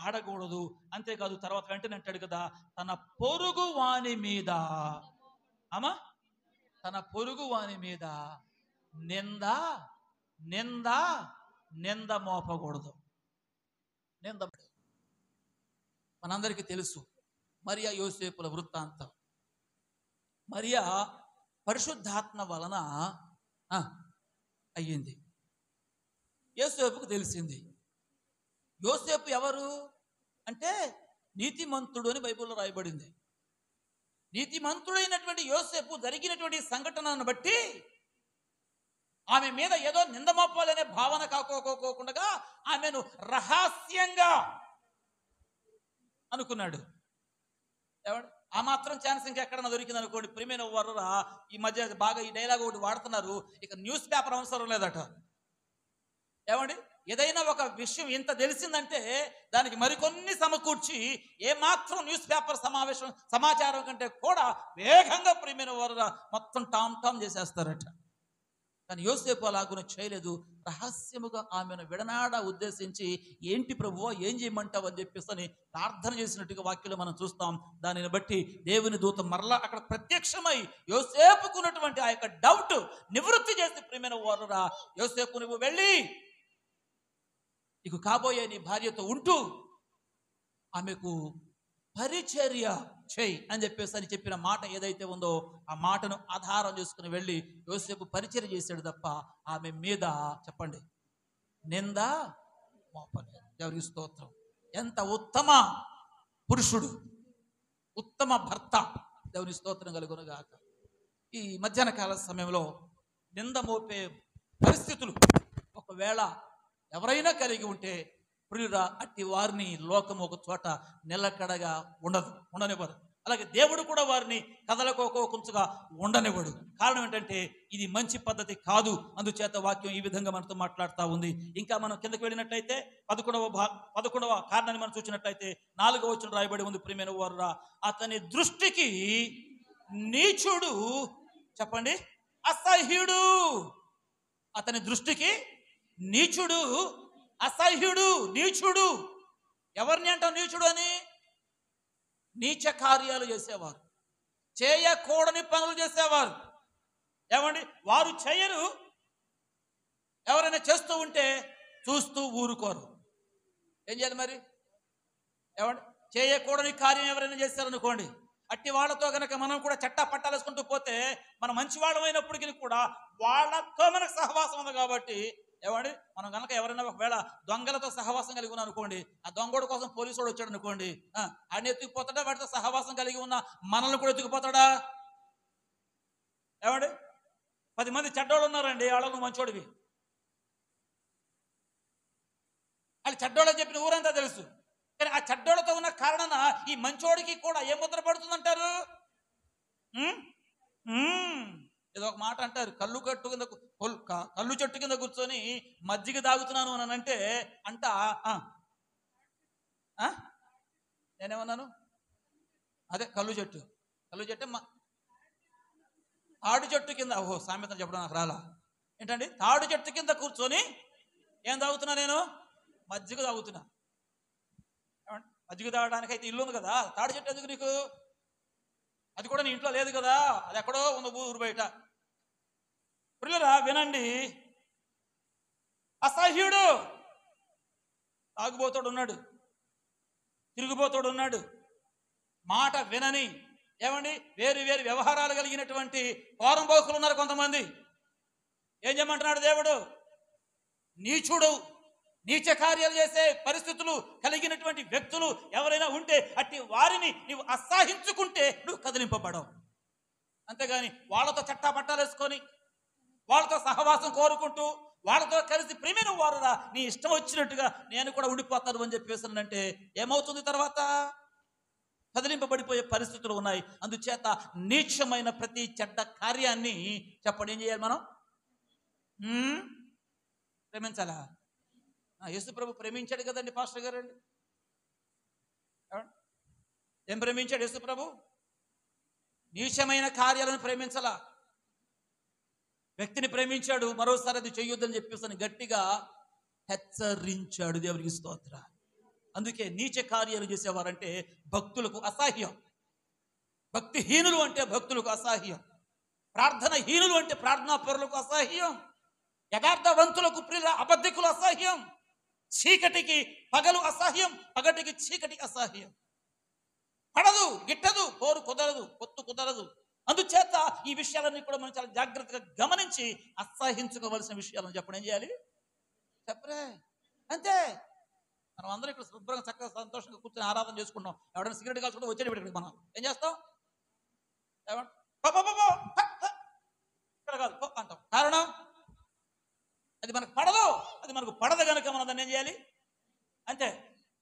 ఆడకూడదు. అంతేకాదు తర్వాత వెంటనే అంటాడు కదా, తన పొరుగు వాని మీద నింద మోపకూడదు. మనందరికీ తెలుసు మరియా యోసేపుల వృత్తాంతం. మరియా పరిశుద్ధాత్మ వలన అయ్యింది. యోసేపుకు తెలిసింది. యోసేపు ఎవరు అంటే నీతిమంతుడు అని బైబిల్లో రాయబడింది. నీతిమంతుడైనటువంటి యోసేపు జరిగినటువంటి సంఘటనను బట్టి ఆమె మీద ఏదో నిందమోపాలనే భావన కాకోకుండా ఆమెను రహస్యంగా అనుకున్నాడు. ఏమండి, ఆ మాత్రం ఛాన్స్ ఇంకెక్కడన్నా దొరికింది అనుకోండి, ప్రియమైన వారురా, ఈ మధ్య బాగా ఈ డైలాగ్ ఒకటి వాడుతున్నారు, ఇక న్యూస్ పేపర్ అవసరం లేదట. ఏమండి, ఏదైనా ఒక విషయం ఇంత తెలిసిందంటే దానికి మరికొన్ని సమకూర్చి ఏమాత్రం న్యూస్ పేపర్ సమాచారం కంటే కూడా వేగంగా ప్రియమైన వారురా మొత్తం టామ్ చేసేస్తారట. కానీ యోసేపు అలాగున చేయలేదు. రహస్యముగా ఆమెను విడనాడ ఉద్దేశించి, ఏంటి ప్రభువా ఏం చేయమంటావు అని చెప్పేసి అని ప్రార్థన చేసినట్టుగా వాక్యంలో మనం చూస్తాం. దానిని బట్టి దేవుని దూత మరలా అక్కడ ప్రత్యక్షమై యోసేపుకున్నటువంటి ఆ యొక్క డౌట్ నివృత్తి చేసి, ప్రియమైన వారురా, యోసేపు నువ్వు వెళ్ళి నీకు కాబోయే నీ భార్యతో ఉంటూ ఆమెకు పరిచర్య చేయి అని చెప్పిన మాట ఏదైతే ఉందో ఆ మాటను ఆధారం చేసుకుని వెళ్ళి యోసేపు పరిచర్య చేశాడు తప్ప ఆమె మీద చెప్పండి నింద మోపలేదు. దేవునికి స్తోత్రం. ఎంత ఉత్తమ పురుషుడు, ఉత్తమ భర్త. దేవుని స్తోత్రం కలుగునుగాక. ఈ మధ్యాహ్న కాల సమయంలో నింద మోపే పరిస్థితులు ఒకవేళ ఎవరైనా కలిగి ఉంటే ప్రియురా, అట్టి వారిని లోకం ఒక చోట నిలకడగా ఉండనివ్వరు. అలాగే దేవుడు కూడా వారిని కదలకోకుంచగా ఉండనివ్వడు. కారణం ఏంటంటే ఇది మంచి పద్ధతి కాదు. అందుచేత వాక్యం ఈ విధంగా మనతో మాట్లాడుతూ ఉంది. ఇంకా మనం కిందకి వెళ్ళినట్లయితే 11వ కారణాన్ని మనం చూసినట్లయితే 4వ వచనం రాయబడి ఉంది, ప్రియమైన వారురా, అతని దృష్టికి నీచుడు, చెప్పండి, అసహ్యుడు. అతని దృష్టికి నీచుడు, అసహ్యుడు, నీచుడు. ఎవరిని అంటాం నీచుడు అని? నీచ కార్యాలు చేసేవారు, చేయకూడని పనులు చేసేవారు. ఏమండి, వారు చేయరు, ఎవరైనా చేస్తూ ఉంటే చూస్తూ ఊరుకోరు. ఏం చేయాలి మరి? ఏమండి, చేయకూడని కార్యం ఎవరైనా చేశారనుకోండి, అట్టి వాళ్ళతో కనుక మనం కూడా చట్టా పట్టాలు వేసుకుంటూ పోతే మనం మంచి వాళ్ళమైనప్పటికీ కూడా వాళ్ళతో మనకు సహవాసం ఉంది కాబట్టి, ఏమండి, మనం కనుక ఎవరైనా ఒకవేళ దొంగలతో సహవాసం కలిగి ఉన్నాం అనుకోండి, ఆ దొంగోడు కోసం పోలీసు వాడు వచ్చాడు అనుకోండి, ఆయన ఎత్తుకుపోతాడా? వాటితో సహవాసం కలిగి ఉన్న మనల్ని కూడా ఎత్తుకుపోతాడా? ఏమండి, 10 మంది చెడ్డోళ్ళు ఉన్నారండి, వాళ్ళను మంచోడివి, వాళ్ళు చెడ్డోళ్ళని చెప్పిన ఊరంతా తెలుసు. కానీ ఆ చెడ్డోళ్ళతో ఉన్న కారణాన ఈ మంచోడికి కూడా ఏ ముద్ర పడుతుందంటారు? ఏదో ఒక మాట అంటారు, కళ్ళు చెట్టు కింద కూర్చొని మజ్జిగ తాగుతున్నాను అని అంటే నేనేమన్నాను? అదే కళ్ళు చెట్టు తాడు చెట్టు కింద. ఓహో, సామెత చెప్పడం నాకు రాలా. ఏంటండి, తాడు చెట్టు కింద కూర్చొని ఏం తాగుతున్నా? నేను మజ్జిగ తాగుతున్నా. మజ్జిగ తాగడానికి అయితే ఇల్లు ఉంది కదా, తాడు చెట్టు ఎందుకు నీకు? అది కూడా నీ ఇంట్లో లేదు కదా, అది ఎక్కడో ఉంది ఊరు బయట. ప్రియులారా వినండి, అసహ్యుడు, తాగుబోతోడు ఉన్నాడు, తిరుగుబోతోడు ఉన్నాడు, మాట వినని, ఏమండి, వేరు వ్యవహారాలు కలిగినటువంటి పోరంబోకులు ఉన్నారు కొంతమంది. ఏం చేయమంటున్నాడు దేవుడు? నీచుడు, నీచ కార్యాలు చేసే పరిస్థితులు కలిగినటువంటి వ్యక్తులు ఎవరైనా ఉంటే అట్టి వారిని నువ్వు అసహించుకుంటే నువ్వు కదిలింపబడవు. అంతేగాని వాళ్ళతో చట్టా పట్టాలు వేసుకొని వాళ్ళతో సహవాసం కోరుకుంటూ వాళ్ళతో కలిసి ప్రేమైన వారురా నీ ఇష్టం వచ్చినట్టుగా నేను కూడా ఉండిపోతాను అని చెప్పేసానంటే ఏమవుతుంది? తర్వాత కదిలింపబడిపోయే పరిస్థితులు ఉన్నాయి. అందుచేత నీచమైన ప్రతి చెడ్డ కార్యాన్ని చెప్పండి ఏం చేయాలి? మనం ప్రేమించాలా? యేసు ప్రభు ప్రేమించాడు కదండి పాస్టర్ గారు అండి. ఏం ప్రేమించాడు యేసు ప్రభు? నీచమైన కార్యాలను ప్రేమించాలా, వ్యక్తిని ప్రేమించాడు. మరోసారి అది చెయ్యొద్దని చెప్పేసి గట్టిగా హెచ్చరించాడు. దేవునికి స్తోత్ర. అందుకే నీచ కార్యాలు చేసేవారంటే భక్తులకు అసహ్యం, భక్తిహీనులు అంటే భక్తులకు అసహ్యం, ప్రార్థన హీనులు అంటే ప్రార్థనా పరులకు అసహ్యం, యథార్థవంతులకు ప్రియుల అబద్ధికులు అసహ్యం, చీకటికి పగలు అసహ్యం, పగటికి చీకటి అసహ్యం. పడదు, గిట్టదు, పోరు కుదరదు, పొత్తు కుదరదు. అందుచేత ఈ విషయాలన్నీ కూడా మనం చాలా జాగ్రత్తగా గమనించి అసహించుకోవలసిన విషయాలను చెప్పడం ఏం చేయాలి? చెప్పరే, అంతే. మనం అందరం ఇక్కడ శుభ్రంగా చక్కగా సంతోషంగా కూర్చొని ఆరాధన చేసుకుంటాం. ఎవరైనా సిగరెట్ కాల్చుకుంటే వచ్చేది ఇక్కడికి మనం ఏం చేస్తాం? ఇక్కడ కాదు అంటాం. కారణం అది మనకు పడదు, అది మనకు పడదు కనుక మనం దాన్ని ఏం చేయాలి? అంతే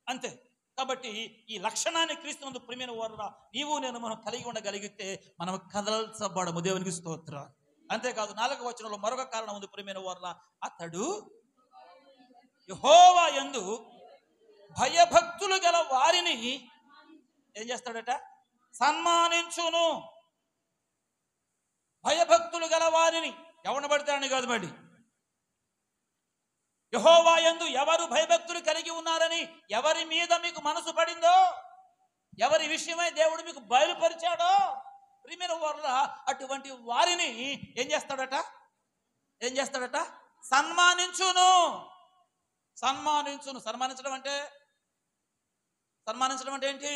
అంతే. కాబట్టి ఈ లక్షణాన్ని క్రీస్తునందు ప్రియమైన వారురా నీవు నేను మనం కలిగి ఉండగలిగితే మనం కదల్చబడము. దేవునికి స్తోత్రం. అంతేకాదు 4వ వచనంలో మరొక కారణం ఉంది ప్రియమైన వారురా. అతడు యెహోవా యందు భయభక్తులు గల వారిని ఏం చేస్తాడట? సన్మానించును. భయభక్తులు గల వారిని ఎవరిని పడతాడని కాదు, బడి యెహోవా యందు ఎవరు భయభక్తులు కలిగి ఉన్నారని, ఎవరి మీద మీకు మనసు పడిందో, ఎవరి విషయమై దేవుడు మీకు బయలుపరిచాడో ప్రియమైన వారురా అటువంటి వారిని ఏం చేస్తాడట? ఏం చేస్తాడట? సన్మానించును. సన్మానించును. సన్మానించడం అంటే ఏంటి?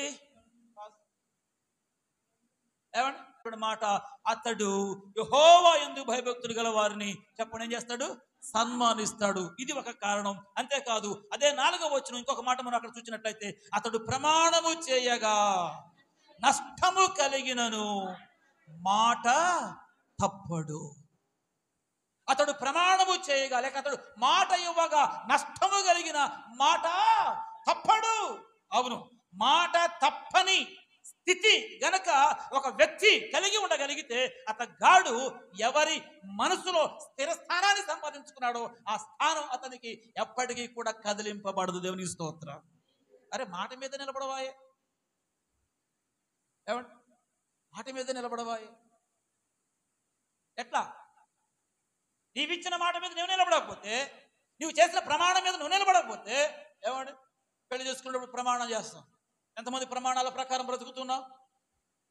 ఏమండి మాట, అతడు యెహోవా యందు భయభక్తులు గల వారిని చెప్పండి ఏం చేస్తాడు? సన్మానిస్తాడు. ఇది ఒక కారణం. అంతేకాదు అదే 4వ వచనం ఇంకొక మాట మనం అక్కడ చూసినట్లయితే, అతడు ప్రమాణము చేయగా నష్టము కలిగినను మాట తప్పడు. అతడు ప్రమాణము చేయగా లేక అతడు మాట ఇవ్వగా నష్టము కలిగిన మాట తప్పడు. అవును, మాట తప్పని స్థితి గనక ఒక వ్యక్తి కలిగి ఉండగలిగితే అతగాడు ఎవరి మనసులో స్థిర స్థానాన్ని సంపాదించుకున్నాడో ఆ స్థానం అతనికి ఎప్పటికీ కూడా కదిలింపబడదు. దేవునికి స్తోత్రం. అరే మాట మీద నిలబడవాయే, ఏమండి మాట మీద నిలబడవాయే. ఎట్లా? నీవిచ్చిన మాట మీద నువ్వు నిలబడకపోతే, నువ్వు చేసిన ప్రమాణం మీద నువ్వు నిలబడకపోతే, ఏమండి పెళ్లి చేసుకునేటప్పుడు ప్రమాణం చేస్తాం. ఎంతమంది ప్రమాణాల ప్రకారం బ్రతుకుతున్నాం?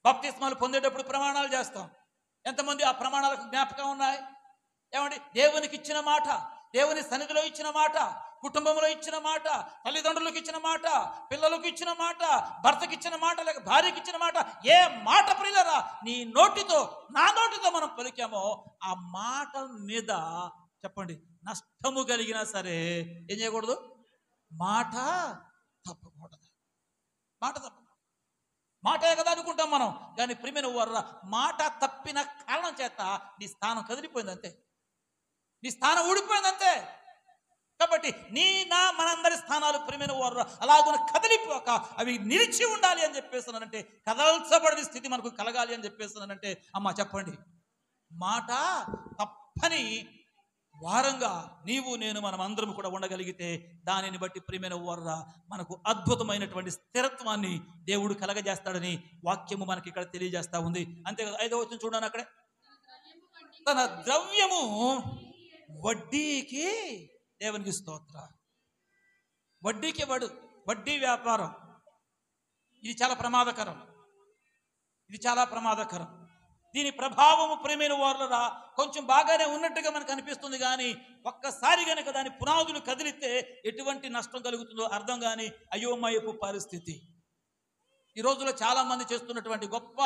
బాప్తిస్మాలు పొందేటప్పుడు ప్రమాణాలు చేస్తాం. ఎంతమంది ఆ ప్రమాణాలకు జ్ఞాపకం ఉన్నాయి? ఏమండి దేవునికి ఇచ్చిన మాట, దేవుని సన్నిధిలో ఇచ్చిన మాట, కుటుంబంలో ఇచ్చిన మాట, తల్లిదండ్రులకు ఇచ్చిన మాట, పిల్లలకు ఇచ్చిన మాట, భర్తకి ఇచ్చిన మాట, లేక భార్యకి ఇచ్చిన మాట, ఏ మాట ప్రియులరా నీ నోటితో నా నోటితో మనం పలికామో ఆ మాట మీద చెప్పండి నష్టము కలిగినా సరే ఏం చేయకూడదు? మాట తప్పకూడదు. మాట తప్ప మాటే కదా అనుకుంటాం మనం. కానీ ప్రియమైన వారురా మాట తప్పిన కారణం చేత నీ స్థానం కదిలిపోయింది అంతే, నీ స్థానం ఊడిపోయింది అంతే. కాబట్టి మనందరి స్థానాలు ప్రియమైన వారు అలాగున కదిలిపోక అవి నిలిచి ఉండాలి అని చెప్పేస్తున్నానంటే, కదల్చబడిన స్థితి మనకు కలగాలి అని చెప్పేస్తున్నానంటే, అమ్మ చెప్పండి మాట తప్పని వారంగా నీవు నేను మనం అందరం కూడా ఉండగలిగితే దానిని బట్టి ప్రియమైన వారురా మనకు అద్భుతమైనటువంటి స్థిరత్వాన్ని దేవుడు కలగజేస్తాడని వాక్యము మనకి ఇక్కడ తెలియజేస్తా ఉంది. అంతేకాదు 5వ వచనం చూడండి, అక్కడే తన ద్రవ్యము వడ్డీకి, దేవునికి స్తోత్ర, వడ్డీకి వడ్డీ వ్యాపారం ఇది చాలా ప్రమాదకరం. ఇది చాలా ప్రమాదకరం. దీని ప్రభావము ప్రేమైన వారులరా కొంచెం బాగానే ఉన్నట్టుగా మనకు అనిపిస్తుంది, కానీ ఒక్కసారి కనుక దాని పునాదులు కదిలితే ఎటువంటి నష్టం కలుగుతుందో అర్థం కాని అయోమయపు పరిస్థితి ఈ రోజులో చాలా మంది చేస్తున్నటువంటి గొప్ప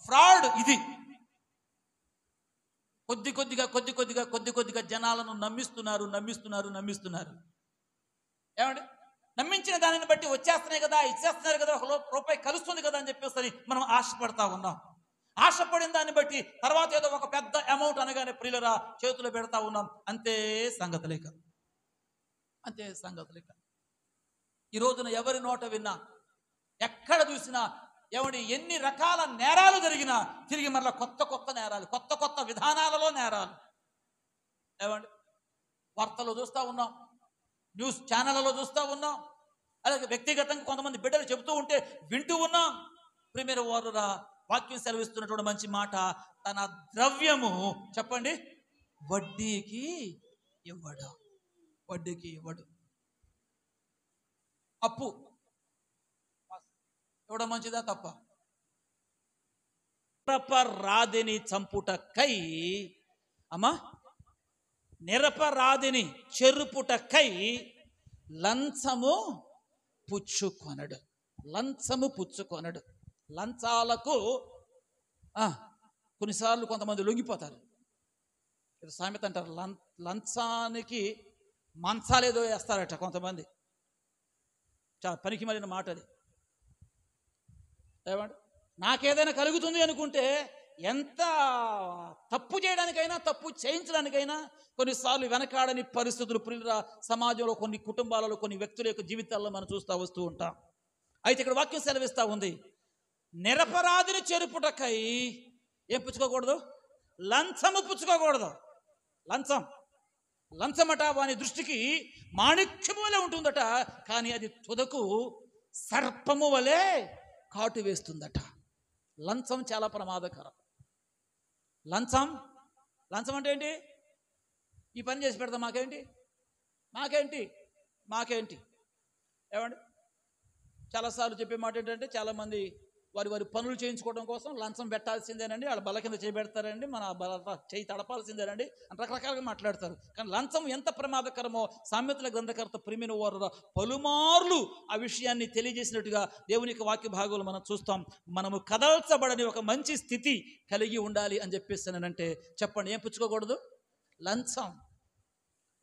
ఫ్రాడ్ ఇది. కొద్ది కొద్దిగా జనాలను నమ్మిస్తున్నారు. ఏమండి నమ్మించిన దానిని బట్టి వచ్చేస్తున్నాయి కదా, ఇచ్చేస్తున్నారు కదా, ఒక రూపాయి కలుస్తుంది కదా అని చెప్పేసి మనం ఆశపడతా ఉన్నాం. ఆశపడిన దాన్ని బట్టి తర్వాత ఏదో ఒక పెద్ద అమౌంట్ అనగానే ప్రియులరా చేతులు పెడతా ఉన్నాం. అంతే సంగతి లేక ఈ రోజున ఎవరి నోట విన్నా, ఎక్కడ చూసినా, ఏమండి ఎన్ని రకాల నేరాలు జరిగినా తిరిగి మరలా కొత్త నేరాలు, కొత్త విధానాలలో నేరాలు. ఏమండి వార్తల్లో చూస్తూ ఉన్నాం, న్యూస్ ఛానళ్ళలో చూస్తూ ఉన్నాం, అలాగే వ్యక్తిగతంగా కొంతమంది బిడ్డలు చెబుతూ ఉంటే వింటూ ఉన్నాం. ప్రియమైన వారురా వాక్యం సెలవిస్తున్నటువంటి మంచి మాట, తన ద్రవ్యము చెప్పండి వడ్డీకి ఇవ్వడు. అప్పు ఇవ్వడం మంచిదా తప్ప? నిరపరాధిని చంపుటకై, అమ్మా నిరపరాధిని చెరుపుటకై లంచము పుచ్చుకొనడు. లంచాలకు కొన్నిసార్లు కొంతమంది లొంగిపోతారు. సామెత అంటారు, లంచానికి మంచాలేదో వేస్తారట కొంతమంది. చాలా పనికి మాలిన మాట అది. ఏమంటే నాకేదైనా కలుగుతుంది అనుకుంటే ఎంత తప్పు చేయడానికైనా, తప్పు చేయించడానికైనా కొన్నిసార్లు వెనకాడని పరిస్థితులు ప్రియుల సమాజంలో, కొన్ని కుటుంబాలలో, కొన్ని వ్యక్తుల యొక్క జీవితాల్లో మనం వస్తూ ఉంటాం. అయితే ఇక్కడ వాక్యం సెలవిస్తూ ఉంది, నిరపరాధిని చెరుపుటకై ఏం పుచ్చుకోకూడదు? లంచము పుచ్చుకోకూడదు. లంచమట వాని దృష్టికి మాణిక్యము వలె ఉంటుందట, కానీ అది తుదకు సర్పము వలె కాటు వేస్తుందట. లంచం చాలా ప్రమాదకరం. లంచం అంటే ఏంటి? ఈ పని చేసి పెడతాం, మాకేంటి ఏమండి? చాలాసార్లు చెప్పే మాట ఏంటంటే, చాలామంది వారి పనులు చేయించుకోవడం కోసం లంచం పెట్టాల్సిందేనండి, వాళ్ళ బల కింద చేయబెడతారండి, మన బల చేయి తడపాల్సిందేనండి అని రకరకాలుగా మాట్లాడతారు. కానీ లంచం ఎంత ప్రమాదకరమో సామెతల గ్రంథకర్త ప్రియమైన వారు పలుమార్లు ఆ విషయాన్ని తెలియజేసినట్టుగా దేవుని యొక్క వాక్య భాగంలో మనం చూస్తాం. మనము కదల్చబడని ఒక మంచి స్థితి కలిగి ఉండాలి అని చెప్పేసానంటే చెప్పండి, ఏం పుచ్చుకోకూడదు? లంచం.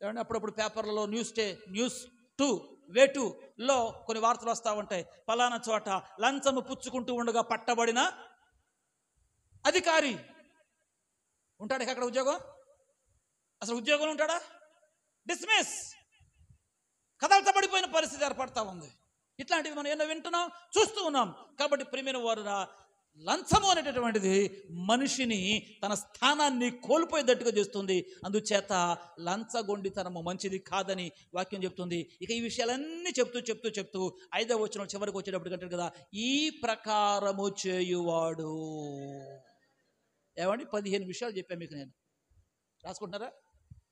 ఏమంటే అప్పుడప్పుడు పేపర్లలో న్యూస్ 2 వే 2లో కొన్ని వార్తలు వస్తూ ఉంటాయి. ఫలానా చోట లంచము పుచ్చుకుంటూ ఉండగా పట్టబడిన అధికారి ఉంటాడు. అక్కడ ఉద్యోగం, అసలు ఉద్యోగంలో ఉంటాడా? డిస్మిస్. కదల్చబడిపోయిన పరిస్థితి ఏర్పడతా ఉంది. ఇట్లాంటివి మనం ఎన్నో వింటున్నాం, చూస్తూ ఉన్నాం. కాబట్టి ప్రియమైన వారురా, లంచము అనేటటువంటిది మనిషిని తన స్థానాన్ని కోల్పోయేటట్టుగా చేస్తుంది. అందుచేత లంచగొండితనము మంచిది కాదని వాక్యం చెప్తుంది. ఇక ఈ విషయాలన్నీ చెప్తూ 5వ వచనం చివరికి వచ్చేటప్పుడు అంటారు కదా, ఈ ప్రకారము చేయువాడు. ఏమండి? 15 విషయాలు చెప్పాను మీకు. నేను రాసుకుంటున్నారా?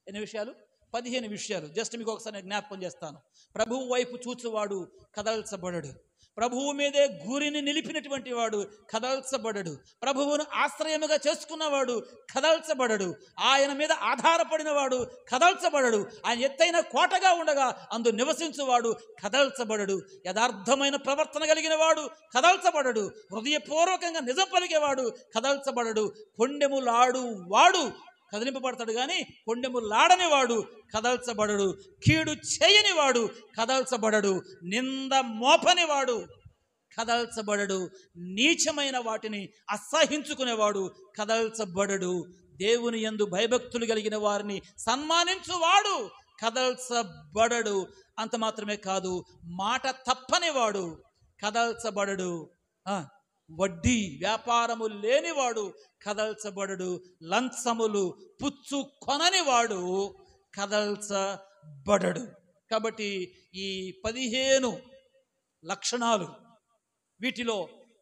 ఎన్ని విషయాలు? 15 విషయాలు. జస్ట్ మీకు ఒకసారి జ్ఞాపకం చేస్తాను. ప్రభువు వైపు చూచువాడు కదల్చబడడు. ప్రభువు మీదే గురిని నిలిపినటువంటి వాడు కదల్చబడడు. ప్రభువును ఆశ్రయముగా చేసుకున్నవాడు కదల్చబడడు. ఆయన మీద ఆధారపడిన వాడు కదల్చబడడు. ఆయన ఎత్తైన కోటగా ఉండగా అందు నివసించువాడు కదల్చబడడు. యథార్థమైన ప్రవర్తన కలిగిన వాడు కదల్చబడడు. హృదయపూర్వకంగా నిజం పలికేవాడు కదల్చబడడు. కొండెములాడు వాడు కదిలింపబడతాడు, కానీ కొండెములాడని వాడు కదల్చబడడు. కీడు చేయని వాడు కదల్చబడడు. నింద మోపని వాడు కదల్చబడడు. నీచమైన వాటిని అసహించుకునేవాడు కదల్చబడడు. దేవుని యందు భయభక్తులు కలిగిన వారిని సన్మానించువాడు కదల్చబడడు. అంత మాత్రమే కాదు, మాట తప్పనివాడు కదల్చబడడు. వడ్డీ వ్యాపారము లేనివాడు కదల్చబడడు. లంచములు పుచ్చు కొననివాడు కదల్చబడడు. కాబట్టి ఈ 15 లక్షణాలు, వీటిలో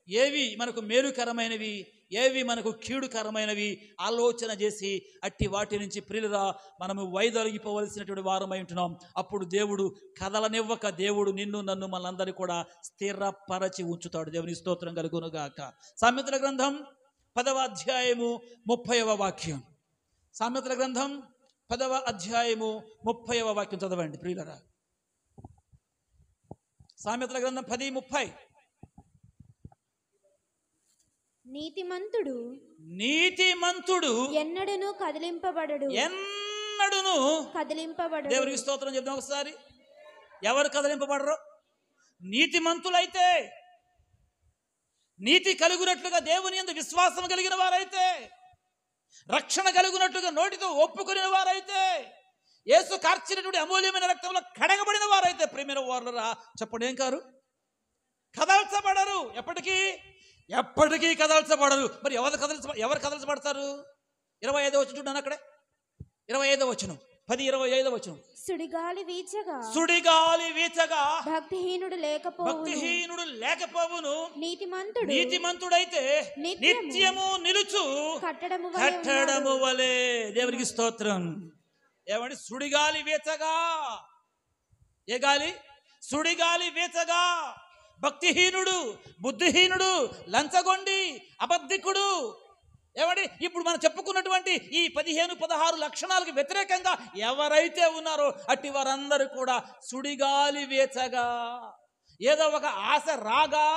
ఏవి మనకు మేలుకరమైనవి, ఏవి మనకు కీడుకరమైనవి ఆలోచన చేసి అట్టి వాటి నుంచి ప్రియులురా మనము వైదొలిగిపోవలసినటువంటి వారమై ఉంటున్నాం. అప్పుడు దేవుడు కదలనివ్వక దేవుడు నిన్ను నన్ను మనందరినీ కూడా స్థిరపరచి ఉంచుతాడు. దేవుని స్తోత్రం కలుగునుగాక. సామెతల గ్రంథం 10వ అధ్యాయము 30వ వాక్యం. సామెతల గ్రంథం 10వ అధ్యాయము 30వ వాక్యం చదవండి ప్రియులరా. సామెతల గ్రంథం 10:30. నీతిమంతుడు ఎన్నడూను కదిలింపబడడు. దేవునికి స్తోత్రం చెప్తాం ఒకసారి. ఎవరు కదిలింపబడరు? నీతిమంతులైతే, నీతి కలుగునట్లుగా దేవుని యందు విశ్వాసం కలిగిన వారైతే, రక్షణ కలుగునట్లుగా నోటితో ఒప్పుకునే వారైతే, యేసు కార్చినటువంటి అమూల్యమైన రక్తంలో కడగబడిన వారైతే ప్రియమైన వారులరా చెప్పండి, ఏం కారు? కదల్చబడరు. ఎప్పటికీ కదల్చబడరు. మరి ఎవరు కదల్చబడతారు? 25వ వచనం చూడండి. అక్కడే 25వ వచనం, 10:25వ వచనం. సుడిగాలి వీచగా భక్తిహీనుడు లేకపోవును. నీతిమంతుడైతే నిత్యము నిలుచు కట్టడము వలె. దేవునికి స్తోత్రం. ఏమండి? సుడిగాలి వీచగా. ఏ గాలి? సుడిగాలి వీచగా భక్తిహీనుడు, బుద్ధిహీనుడు, లంచగొండి, అబద్ధికుడు. ఏమండి? ఇప్పుడు మనం చెప్పుకున్నటువంటి ఈ 15-16 లక్షణాలకు వ్యతిరేకంగా ఎవరైతే ఉన్నారో అట్టి వారందరూ కూడా సుడిగాలి వేచగా, ఏదో ఒక ఆశ రాగా,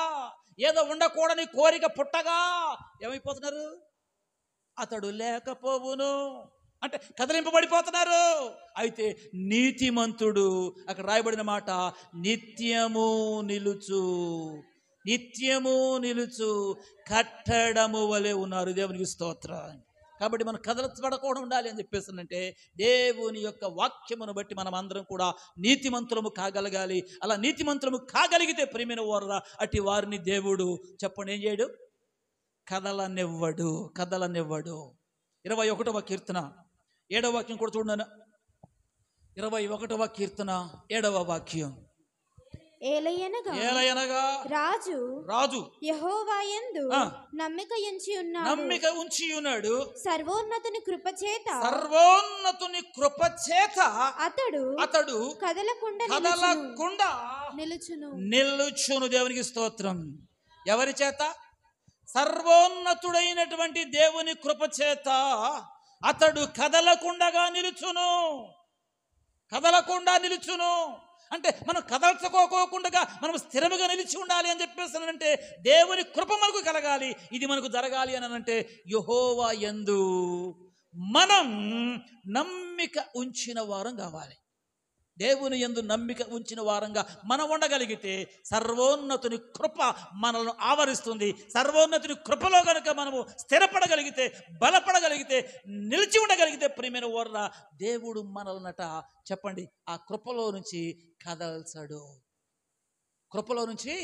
ఏదో ఉండకూడని కోరిక పుట్టగా ఏమైపోతున్నారు? అతడు లేకపోవును అంటే కదిలింపబడిపోతున్నారు. అయితే నీతిమంతుడు, అక్కడ రాయబడిన మాట, నిత్యము నిలుచు, నిత్యము నిలుచు కట్టడము వలె ఉన్నారు. దేవునికి స్తోత్రం. కాబట్టి మనం కదలపడకుండా ఉండాలి అని చెప్పేసిందంటే దేవుని యొక్క వాక్యమును బట్టి మనం అందరం కూడా నీతిమంతులము కాగలగాలి. అలా నీతిమంతులము కాగలిగితే ప్రియమైన వారురా, అట్టి వారిని దేవుడు చెప్పండి ఏం చేయడు? కదలనివ్వడు, కదలనివ్వడు. 21వ కీర్తన 7వ వాక్యం కూడా చూడండి. 21వ కీర్తన 7వ వాక్యం. ఏలయనగా రాజు యెహోవా యందు నమ్మిక ఉంచి ఉన్నాడు. సర్వోన్నతుని కృపచేత అతడు కదలకుండా నిలుచును. దేవునికి స్తోత్రం. ఎవరి చేత? సర్వోన్నతుడైనటువంటి దేవుని కృపచేత అతడు కదలకుండా నిలుచును. కదలకుండా నిలుచును అంటే మనం కదల్చుకోకుండా మనం స్థిరముగా నిలిచి ఉండాలి అని చెప్పేసానంటే దేవుని కృప మనకు కలగాలి. ఇది మనకు జరగాలి అని అంటే యెహోవా యందు మనం నమ్మిక ఉంచిన వారం కావాలి. దేవుని యందు నమ్మిక ఉంచిన వారంగా మనం ఉండగలిగితే సర్వోన్నతుని కృప మనల్ని ఆవరిస్తుంది. సర్వోన్నతుని కృపలో కనుక మనము స్థిరపడగలిగితే, బలపడగలిగితే, నిలిచి ఉండగలిగితే ప్రియమైన వారురా, దేవుడు మనల్నట చెప్పండి ఆ కృపలో నుంచి కదల్చడు. కృపలో నుంచి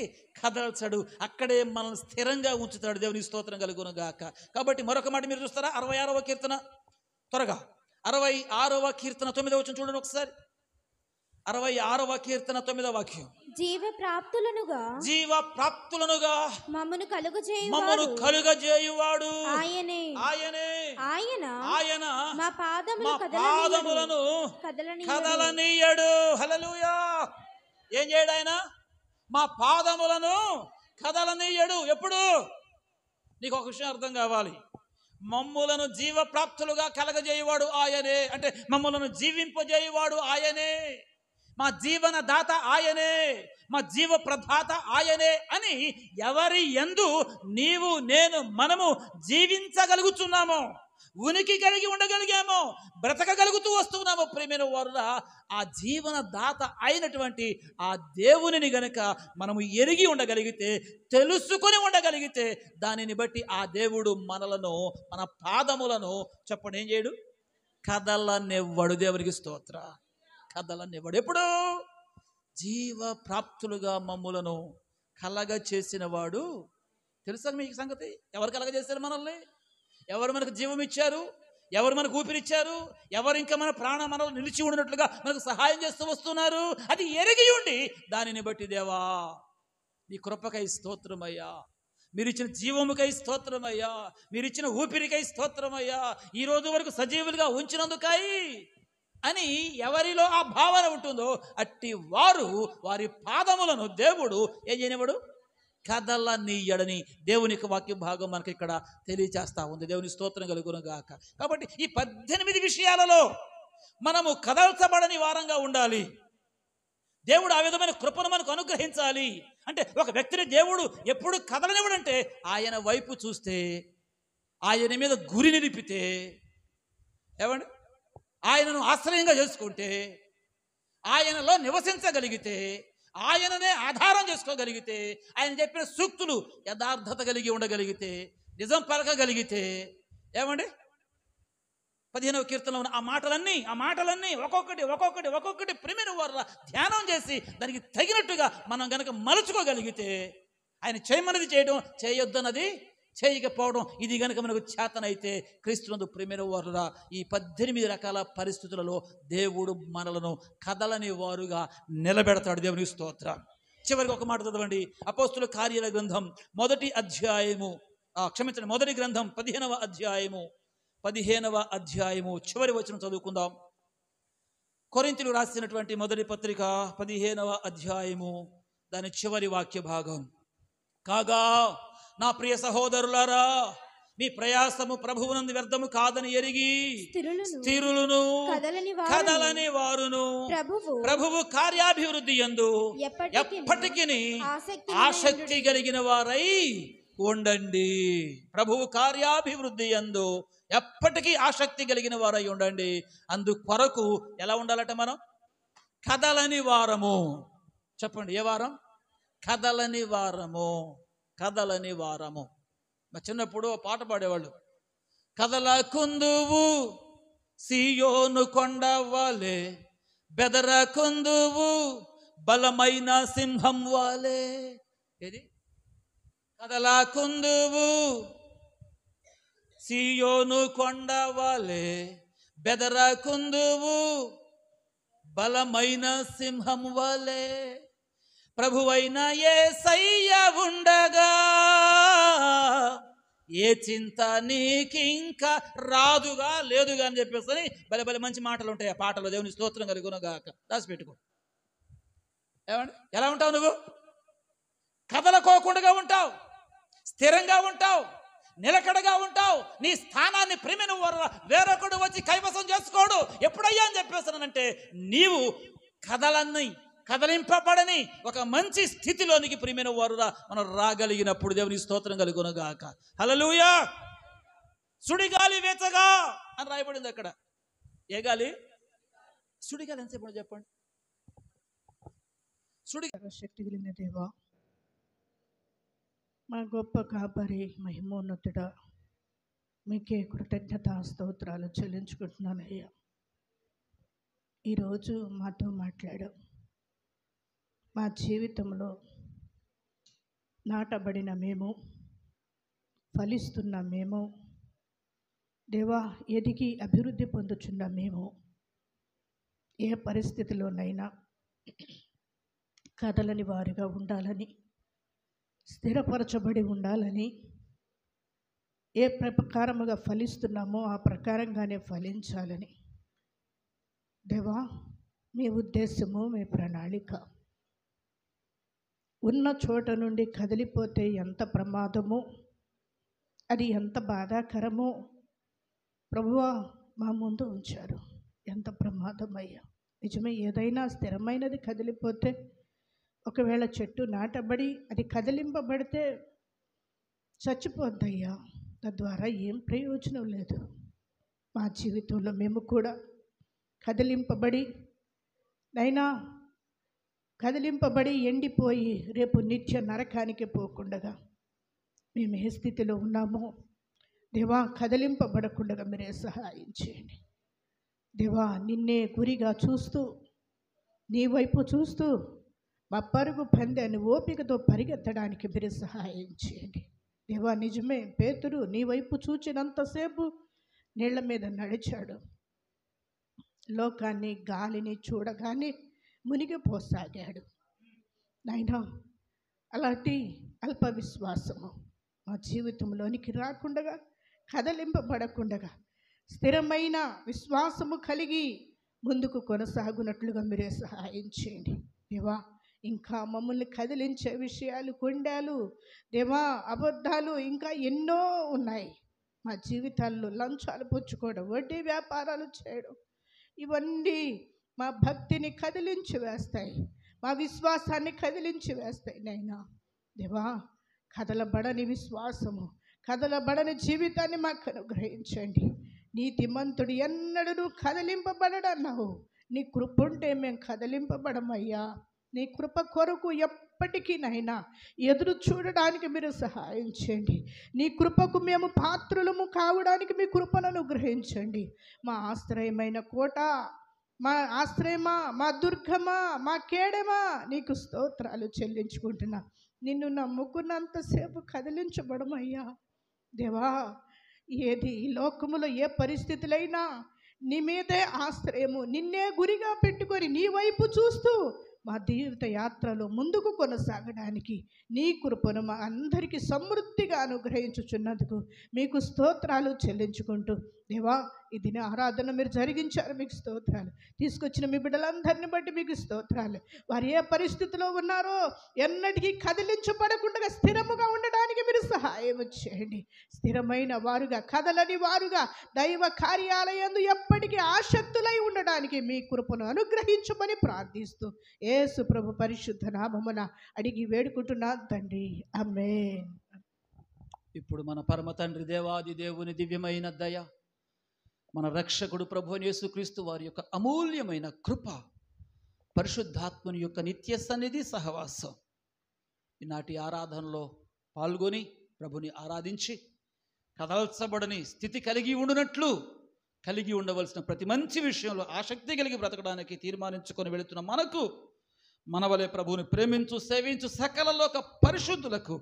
కదల్చడు, అక్కడే మనల్ని స్థిరంగా ఉంచుతాడు. దేవుని స్తోత్రం కలుగును గాక. కాబట్టి మరొక మాట మీరు చూస్తారా? 66వ కీర్తన, త్వరగా 66వ కీర్తన 9వ వచనం చూడండి ఒకసారి. 66వ కీర్తన 9వ వాక్యం. జీవ ప్రాప్తులనుగా మమ్మను కలుగజేయువాడు ఆయన మా పాదములను కదలనీయడు. హల్లెలూయా. ఏం చేయడు ఆయన? మా పాదములను కదలనీయడు. ఎప్పుడు? నీకు ఒక విషయం అర్థం కావాలి. మమ్ములను జీవ ప్రాప్తులుగా కలగజేయువాడు ఆయనే. అంటే మమ్ములను జీవింపజేయువాడు ఆయనే. మా జీవన దాత ఆయనే, మా జీవ ప్రదాత ఆయనే అని ఎవరి యందు నీవు నేను మనము జీవించగలుగుతున్నామో, ఉనికి కలిగి ఉండగలిగామో, బ్రతకగలుగుతూ వస్తున్నామో ప్రియమైన వారురా, ఆ జీవన దాత అయినటువంటి ఆ దేవునిని గనక మనము ఎరిగి ఉండగలిగితే, తెలుసుకొని ఉండగలిగితే, దానిని బట్టి ఆ దేవుడు మనలను, మన పాదములను చెప్పండి ఏం చేయడు? కదలనివ్వడు. దేవునికి స్తోత్ర. కదలనివ్వడు. ఎప్పుడు? జీవ ప్రాప్తులుగా మమ్ములను కలగ చేసిన వాడు. తెలుసా మీకు సంగతి? ఎవరు కలగ చేశారు మనల్ని? ఎవరు మనకు జీవం ఇచ్చారు? ఎవరు మనకు ఊపిరిచ్చారు? ఎవరు ఇంకా మన ప్రాణ మనలో నిలిచి ఉన్నట్లుగా మనకు సహాయం చేస్తూ వస్తున్నారు? అది ఎరిగి ఉండి దానిని బట్టి దేవా నీ కృపకై స్తోత్రమయ్యా, మీరిచ్చిన జీవముకై స్తోత్రమయ్యా, మీరిచ్చిన ఊపిరికై స్తోత్రమయ్యా, ఈ రోజు వరకు సజీవులుగా ఉంచినందుకై అని ఎవరిలో ఆ భావన ఉంటుందో అట్టి వారు వారి పాదములను దేవుడు ఏం చేయనివాడు? కదలనీయడని దేవునికి వాక్య భాగం మనకి ఇక్కడ తెలియచేస్తా ఉంది. దేవుని స్తోత్రం కలుగును గాక. కాబట్టి ఈ 18 విషయాలలో మనము కదల్చబడని వారంగా ఉండాలి. దేవుడు ఆ విధమైన కృపను మనకు అనుగ్రహించాలి. అంటే ఒక వ్యక్తిని దేవుడు ఎప్పుడు కదలనివ్వడంటే ఆయన వైపు చూస్తే, ఆయన మీద గురి నిలిపితే, ఏమండి ఆయనను ఆశ్రయంగా చేసుకుంటే, ఆయనలో నివసించగలిగితే, ఆయననే ఆధారం చేసుకోగలిగితే, ఆయన చెప్పిన సూక్తులు యథార్థత కలిగి ఉండగలిగితే, నిజం పలకగలిగితే, ఏమండి 15వ కీర్తనలో ఉన్న ఆ మాటలన్నీ ఒక్కొక్కటి ప్రేమిన వారు ధ్యానం చేసి దానికి తగినట్టుగా మనం గనక మలుచుకోగలిగితే, ఆయన చేయమన్నది చేయడం, చేయొద్దన్నది చేయకపోవడం, ఇది గనక మనకు చేతనైతే క్రీస్తునందు ప్రేమిన వారురా ఈ 18 రకాల పరిస్థితులలో దేవుడు మనలను కదలని వారుగా నిలబెడతాడు. దేవుని స్తోత్రం. చివరికి ఒక మాట చదవండి. అపోస్తుల కార్యాల గ్రంథం మొదటి గ్రంథం 15వ అధ్యాయము చివరి వచనం చదువుకుందాం. కొరింథీయులకు రాసినటువంటి మొదటి పత్రిక 15వ అధ్యాయము దాని చివరి వాక్య భాగం. కాగా నా ప్రియ సహోదరులారా, మీ ప్రయాసము ప్రభువునందు వ్యర్థము కాదని ఎరిగి స్థిరులను కదలని వారును ప్రభువు కార్యాభివృద్ధి యందు ఎప్పటికీ ఆసక్తి కలిగిన వారై ఉండండి. ప్రభువు కార్యాభివృద్ధి యందు ఎప్పటికీ ఆసక్తి కలిగిన వారై ఉండండి. అందుకొరకు ఎలా ఉండాలట? మనం కదలని వారము. చెప్పండి, ఏ వారం? కదలని వారము. కదలని వారము. మా చిన్నప్పుడు పాట పాడేవాళ్ళు, కదలకుందువు సియోను కొండ వాలే, బెదరకుందువు బలమైన సింహం వాలే. ఏది? కదలకుందువు సియోను కొండ వాలే, బెదరకుందువు బలమైన సింహం వాలే. ప్రభువైన యేసయ్య ఉండగా ఏ చింత నీకింకా రాదుగా లేదుగా అని చెప్పేసి భలే భలే మంచి మాటలు ఉంటాయి ఆ పాటలో. దేవుని స్తోత్రం కలుగునుగాక. దాచిపెట్టుకో. ఏమండి, ఎలా ఉంటావు నువ్వు? కదలకోకుండా ఉంటావు, స్థిరంగా ఉంటావు, నిలకడగా ఉంటావు. నీ స్థానాన్ని ప్రేమిన వేరొకడు వచ్చి కైవసం చేసుకోడు. ఎప్పుడయ్యా అని చెప్పేస్తానంటే, నీవు కదలింపబడని ఒక మంచి స్థితిలోనికి ప్రియమైన వారురా మనం రాగలిగినప్పుడు దేవుని స్తోత్రం కలుగునుగాక. హల్లెలూయా. సుడిగాలి వేచగా అని రాయబడింది అక్కడ. ఏ గాలి? సుడిగాలి. ఎంతసేపు చెప్పండి. శక్తి కలిగిన దేవా, మా గొప్ప కాపరి, మహిమోన్నతుడా, మీకే కృతజ్ఞత స్తోత్రాలు చెల్లించుకుంటున్నానయ్యా. ఈరోజు మాతో మాట్లాడాం. మా జీవితంలో నాటబడిన మేము, ఫలిస్తున్న మేము, దేవా ఎదిగి అభివృద్ధి పొందుచున్న మేము ఏ పరిస్థితిలోనైనా కదలని వారిగా ఉండాలని, స్థిరపరచబడి ఉండాలని, ఏ ప్రకారముగా ఫలిస్తున్నామో ఆ ప్రకారంగానే ఫలించాలని దేవా మీ ఉద్దేశము, మీ ప్రణాళిక. ఉన్న చోట నుండి కదిలిపోతే ఎంత ప్రమాదమో, అది ఎంత బాధాకరమో ప్రభువా మా ముందు ఉంచారు. ఎంత ప్రమాదమయ్యా. నిజమే, ఏదైనా స్థిరమైనది కదిలిపోతే, ఒకవేళ చెట్టు నాటబడి అది కదిలింపబడితే చచ్చిపోద్దయ్యా. తద్వారా ఏం ప్రయోజనం లేదు. మా జీవితంలో మేము కూడా కదిలింపబడి ఎండిపోయి రేపు నిత్య నరకానికి పోకుండగా మేము ఏ స్థితిలో ఉన్నామో దేవా, కదిలింపబడకుండా మీరే సహాయం చేయండి. దేవా, నిన్నే గురిగా చూస్తూ, నీ వైపు చూస్తూ మా పరుగు పందెను ఓపికతో పరిగెత్తడానికి మీరు సహాయం చేయండి. దేవా, నిజమే, పేతురు నీ వైపు చూచినంతసేపు నీళ్ల మీద నడిచాడు. లోకాన్ని, గాలిని చూడగానే మునిగిపోసాగాడు. నాయనా, అలాంటి అల్ప విశ్వాసము మా జీవితంలోనికి రాకుండా, కదలింపబడకుండా స్థిరమైన విశ్వాసము కలిగి ముందుకు కొనసాగునట్లుగా మీరే సహాయం చేయండి. దేవా, ఇంకా మమ్మల్ని కదిలించే విషయాలు, కొండాలు, దేవా, అబద్ధాలు ఇంకా ఎన్నో ఉన్నాయి మా జీవితాల్లో. లంచాలు పుచ్చుకోవడం, వడ్డీ వ్యాపారాలు చేయడం, ఇవన్నీ మా భక్తిని కదిలించి వేస్తాయి, మా విశ్వాసాన్ని కదిలించి వేస్తాయి. నైనా దేవా, కదలబడని విశ్వాసము, కదలబడని జీవితాన్ని మాకు అనుగ్రహించండి. నీతిమంతుడు ఎన్నడూ కదిలింపబడడన్నావు. నీ కృప ఉంటే మేము కదిలింపబడమయ్యా. నీ కృప కొరకు ఎప్పటికీ నైనా ఎదురు చూడడానికి మీరు సహాయం చేయండి. నీ కృపకు మేము పాత్రులము కావడానికి మీ కృపను అనుగ్రహించండి. మా ఆశ్రయమైన కోట, మా ఆశ్రయమా, మా దుర్గమా, మా కేడమా, నీకు స్తోత్రాలు చెల్లించుకుంటున్నా. నిన్ను నమ్ముకున్నంతసేపు కదిలించబడమయ్యా. దేవా, ఏది ఈ లోకములో ఏ పరిస్థితులైనా నీ మీదే ఆశ్రయము, నిన్నే గురిగా పెట్టుకొని నీ వైపు చూస్తూ మా జీవిత యాత్రలో ముందుకు కొనసాగడానికి నీ కృపను మా అందరికీ సమృద్ధిగా అనుగ్రహించుచున్నందుకు మీకు స్తోత్రాలు చెల్లించుకుంటూ దేవా, ఈ దిన ఆరాధన మీరు జరిగించారు, మీకు స్తోత్రాలు. తీసుకొచ్చిన మీ బిడ్డలందరిని బట్టి మీకు స్తోత్రాలు. వారు ఏ పరిస్థితిలో ఉన్నారో ఎన్నటికీ కదిలించబడకుండా స్థిరముగా ఉండడానికి మీరు సహాయం చేయండి. స్థిరమైన వారుగా, కదలని వారుగా, దైవ కార్యాలయందు ఎప్పటికీ ఆసక్తులై ఉండడానికి మీ కృపను అనుగ్రహించమని ప్రార్థిస్తూ యేసు ప్రభు పరిశుద్ధ నామమున అడిగి వేడుకుంటున్నా తండ్రి, ఆమేన్. ఇప్పుడు మన పరమ తండ్రి దేవాది దేవుని దివ్యమైన దయ, మన రక్షకుడు ప్రభువైన యేసుక్రీస్తు వారి యొక్క అమూల్యమైన కృప, పరిశుద్ధాత్మని యొక్క నిత్య సన్నిధి సహవాసం ఈనాటి ఆరాధనలో పాల్గొని ప్రభుని ఆరాధించి కదల్చబడని స్థితి కలిగి ఉండవలసిన ప్రతి మంచి విషయంలో ఆసక్తి కలిగి బ్రతకడానికి తీర్మానించుకొని వెళుతున్న మనకు, మనవలే ప్రభువుని ప్రేమించు సేవించు సకల లోక పరిశుద్ధులకు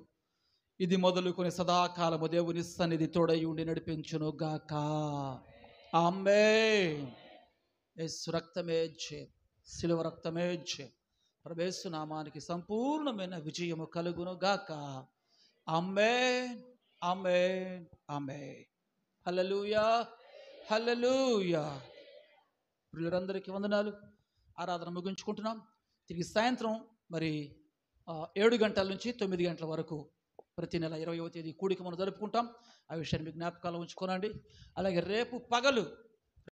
ఇది మొదలుకొని సదాకాలము దేవుని సన్నిధి తోడై ఉండి నడిపించును గాక. ఆమేన్. యేసు రక్తమే జయం, శిలువ రక్తమే జయం. ప్రభుయేసు నామానికి సంపూర్ణమైన విజయము కలుగును గాక. ఆమేన్, ఆమేన్, ఆమేన్. హల్లెలూయా, హల్లెలూయా. ప్రియులందరికీ వందనాలు. ఆరాధన ముగించుకుంటున్నాం. తిరిగి సాయంత్రం మరి 7 గంటల నుంచి 9 గంటల వరకు ప్రతి నెల 20వ తేదీ కూడిక మనం జరుపుకుంటాం. ఆ విషయాన్ని మీ జ్ఞాపకాలు ఉంచుకోనండి. అలాగే రేపు పగలు